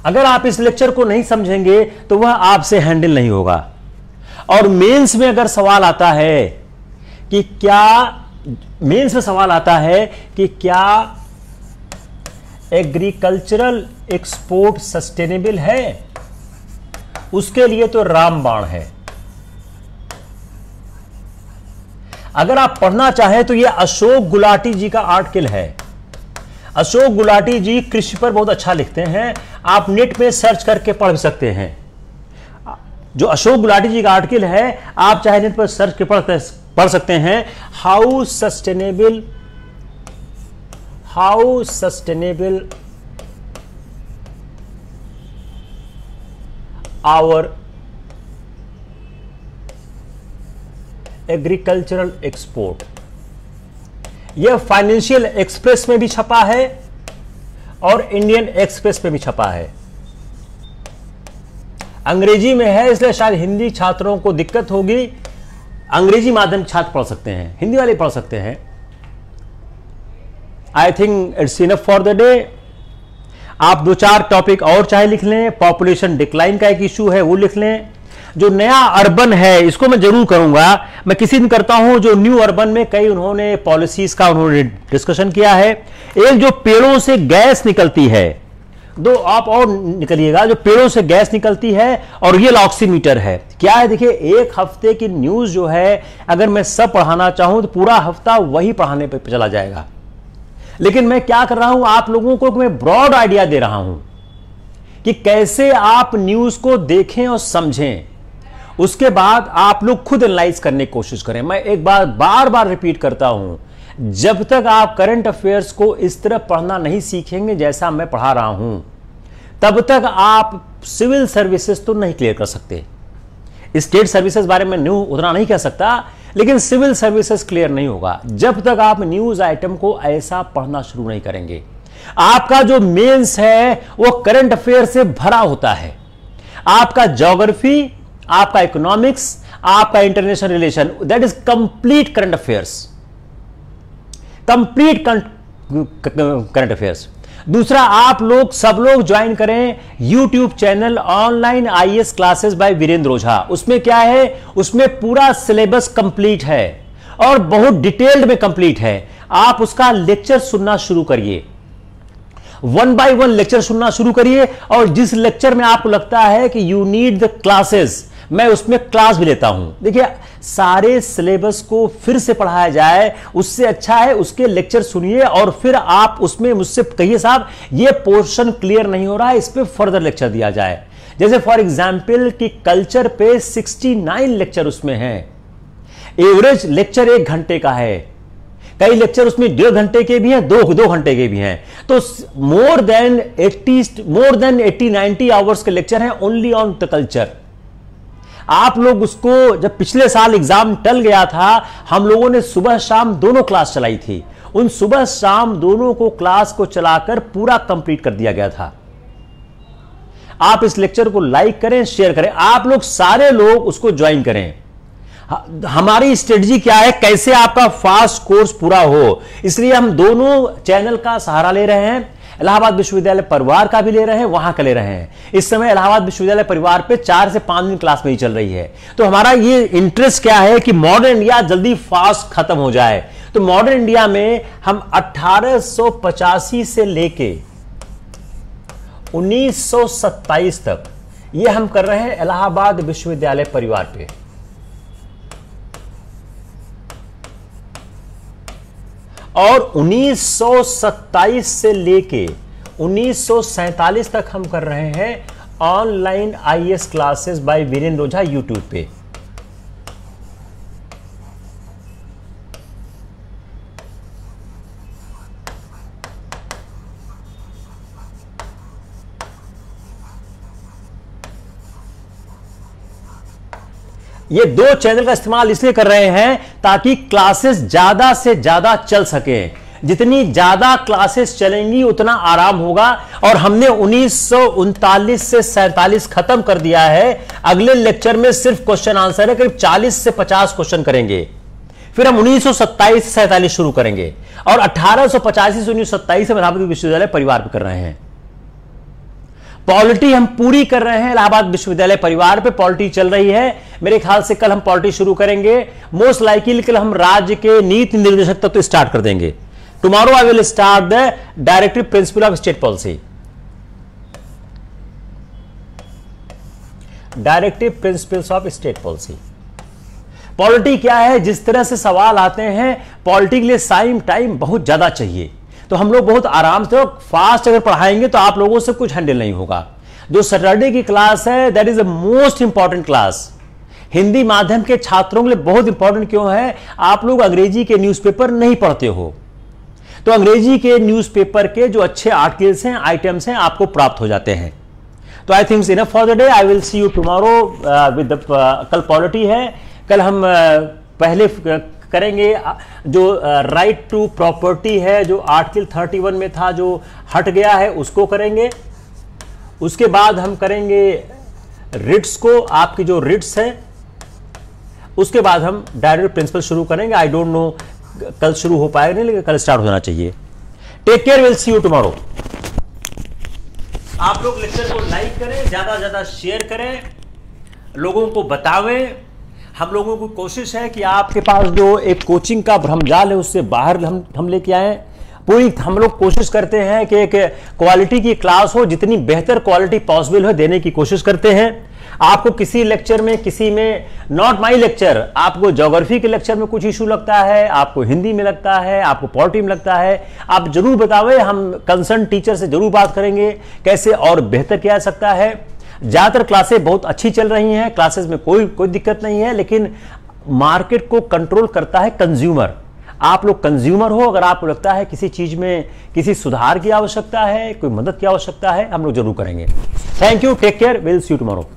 अगर आप इस लेक्चर को नहीं समझेंगे तो वह आपसे हैंडल नहीं होगा। और मेंस में अगर सवाल आता है कि क्या, मेंस में सवाल आता है कि क्या एग्रीकल्चरल एक्सपोर्ट सस्टेनेबल है, उसके लिए तो रामबाण है। अगर आप पढ़ना चाहें तो यह अशोक गुलाटी जी का आर्टिकल है। अशोक गुलाटी जी कृषि पर बहुत अच्छा लिखते हैं, आप नेट में सर्च करके पढ़ सकते हैं। जो अशोक गुलाटी जी का आर्टिकल है आप चाहे नेट पर सर्च करके पढ़ सकते हैं। How sustainable our agricultural export. यह फाइनेंशियल एक्सप्रेस में भी छपा है और इंडियन एक्सप्रेस में भी छपा है। अंग्रेजी में है इसलिए शायद हिंदी छात्रों को दिक्कत होगी। अंग्रेजी माध्यम छात्र पढ़ सकते हैं, हिंदी वाले पढ़ सकते हैं। I think it's enough for the day. आप 2-4 टॉपिक और चाहे लिख लें। पॉपुलेशन डिक्लाइन का एक इशू है वो लिख लें। जो नया अर्बन है इसको मैं जरूर करूंगा, मैं किसी दिन करता हूं। जो न्यू अर्बन में कई उन्होंने पॉलिसीज का उन्होंने डिस्कशन किया है। एक जो पेड़ों से गैस निकलती है, 2 आप और निकलिएगा, जो पेड़ों से गैस निकलती है और रियल ऑक्सीमीटर है। क्या है देखिए, एक हफ्ते की न्यूज जो है अगर मैं सब पढ़ाना चाहूं तो पूरा हफ्ता वही पढ़ाने पे चला जाएगा। लेकिन मैं क्या कर रहा हूं, आप लोगों को मैं ब्रॉड आइडिया दे रहा हूं कि कैसे आप न्यूज को देखें और समझें। उसके बाद आप लोग खुद एनालाइज करने की कोशिश करें। मैं एक बार बार बार रिपीट करता हूं, जब तक आप करंट अफेयर्स को इस तरह पढ़ना नहीं सीखेंगे जैसा मैं पढ़ा रहा हूं, तब तक आप सिविल सर्विसेज तो नहीं क्लियर कर सकते। स्टेट सर्विसेज बारे में उतना नहीं कह सकता, लेकिन सिविल सर्विसेज क्लियर नहीं होगा जब तक आप न्यूज आइटम को ऐसा पढ़ना शुरू नहीं करेंगे। आपका जो मेंस है वो करंट अफेयर से भरा होता है। आपका ज्योग्राफी, आपका इकोनॉमिक्स, आपका international relation, that is complete current affairs, complete current affairs. दूसरा, आप लोग सब लोग ज्वाइन करें YouTube channel online IAS classes by Virendra Ojha. उसमें क्या है, उसमें पूरा सिलेबस कंप्लीट है और बहुत डिटेल्ड में कंप्लीट है। आप उसका लेक्चर सुनना शुरू करिए, 1 by 1 लेक्चर सुनना शुरू करिए। और जिस लेक्चर में आपको लगता है कि यू नीड द क्लासेस, मैं उसमें क्लास भी लेता हूं। देखिए, सारे सिलेबस को फिर से पढ़ाया जाए उससे अच्छा है उसके लेक्चर सुनिए और फिर आप उसमें मुझसे कहिए साहब ये पोर्शन क्लियर नहीं हो रहा है, इस पे फर्दर लेक्चर दिया जाए। जैसे फॉर एग्जांपल कि कल्चर पे 69 लेक्चर उसमें हैं। एवरेज लेक्चर 1 घंटे का है, कई लेक्चर उसमें 1.5 घंटे के भी हैं, 2 घंटे के भी हैं। तो मोर देन 80-90 आवर्स के लेक्चर हैं ओनली ऑन द कल्चर। आप लोग उसको, जब पिछले साल एग्जाम टल गया था, हम लोगों ने सुबह शाम दोनों क्लास चलाई थी। उन सुबह शाम दोनों को क्लास को चलाकर पूरा कंप्लीट कर दिया गया था। आप इस लेक्चर को लाइक करें, शेयर करें, आप लोग सारे लोग उसको ज्वाइन करें। हमारी स्ट्रेटजी क्या है, कैसे आपका फास्ट कोर्स पूरा हो, इसलिए हम दोनों चैनल का सहारा ले रहे हैं। इलाहाबाद विश्वविद्यालय परिवार का भी ले रहे हैं, वहां का ले रहे हैं। इस समय इलाहाबाद विश्वविद्यालय परिवार पे 4 से 5 दिन क्लास में ही चल रही है। तो हमारा ये इंटरेस्ट क्या है कि मॉडर्न इंडिया जल्दी फास्ट खत्म हो जाए। तो मॉडर्न इंडिया में हम 1885 से लेके 1927 तक ये हम कर रहे हैं इलाहाबाद विश्वविद्यालय परिवार पे। और 1927 से लेके 1947 तक हम कर रहे हैं online IAS classes by Virendra Ojha YouTube पे। ये 2 चैनल का इस्तेमाल इसलिए कर रहे हैं ताकि क्लासेस ज्यादा से ज्यादा चल सके। जितनी ज्यादा क्लासेस चलेंगी उतना आराम होगा। और हमने 1939 से 47 खत्म कर दिया है। अगले लेक्चर में सिर्फ क्वेश्चन आंसर है, करीब 40 से 50 क्वेश्चन करेंगे। फिर हम 1927 से 47 शुरू करेंगे और 1885 से 1927 हम इलाहाबाद विश्वविद्यालय परिवार पर कर रहे हैं। पॉलिटी हम पूरी कर रहे हैं इलाहाबाद विश्वविद्यालय परिवार पे, पॉलिटी चल रही है। मेरे ख्याल से कल हम पॉलिटी शुरू करेंगे। मोस्ट लाइकली कल हम राज्य के नीति निर्देशक तक तो स्टार्ट कर देंगे। Tomorrow I will start the directive principle of state policy. Directive principles of state policy. Polity क्या है? जिस तरह से सवाल आते हैं, पॉलिटी के लिए टाइम बहुत ज्यादा चाहिए, तो हम लोग बहुत आराम से और फास्ट अगर पढ़ाएंगे तो आप लोगों से कुछ हैंडल नहीं होगा। जो सैटरडे की क्लास है, that is the most important class. Hindi माध्यम के छात्रों के लिए बहुत इंपॉर्टेंट क्यों है? आप लोग अंग्रेजी के न्यूज़पेपर नहीं पढ़ते हो, तो अंग्रेजी के न्यूज़पेपर के जो अच्छे आर्टिकल्स हैं, आइटम्स हैं, आपको प्राप्त हो जाते हैं। तो I think enough for the day. I will see you tomorrow with the कल पॉलिटी है। कल हम पहले करेंगे जो राइट टू प्रॉपर्टी है, जो आर्टिकल 31 में था, जो हट गया है, उसको करेंगे। उसके बाद हम करेंगे रिट्स को, आपकी जो रिट्स है। उसके बाद हम डायरेक्ट प्रिंसिपल शुरू करेंगे। आई डोंट नो कल शुरू हो पाएगा नहीं, लेकिन कल स्टार्ट होना चाहिए। Take care, will see you tomorrow. आप लोग लेक्चर को लाइक करें, ज्यादा से ज्यादा शेयर करें, लोगों को बतावें। हम लोगों की कोशिश है कि आपके पास जो एक कोचिंग का भ्रमजाल है, उससे बाहर हम लेके आए। पूरी हम लोग कोशिश करते हैं कि एक क्वालिटी की क्लास हो, जितनी बेहतर क्वालिटी पॉसिबल हो देने की कोशिश करते हैं। आपको किसी लेक्चर में, किसी में, नॉट माई लेक्चर, आपको ज्योग्राफी के लेक्चर में कुछ इशू लगता है, आपको हिंदी में लगता है, आपको पॉलिटी में लगता है, आप जरूर बतावें। हम कंसर्न टीचर से जरूर बात करेंगे कैसे और बेहतर किया जा सकता है। ज्यादातर क्लासेस बहुत अच्छी चल रही हैं, क्लासेस में कोई दिक्कत नहीं है, लेकिन मार्केट को कंट्रोल करता है कंज्यूमर। आप लोग कंज्यूमर हो, अगर आपको लगता है किसी चीज में किसी सुधार की आवश्यकता है, कोई मदद की आवश्यकता है, हम लोग जरूर करेंगे। Thank you, take care, will see you tomorrow.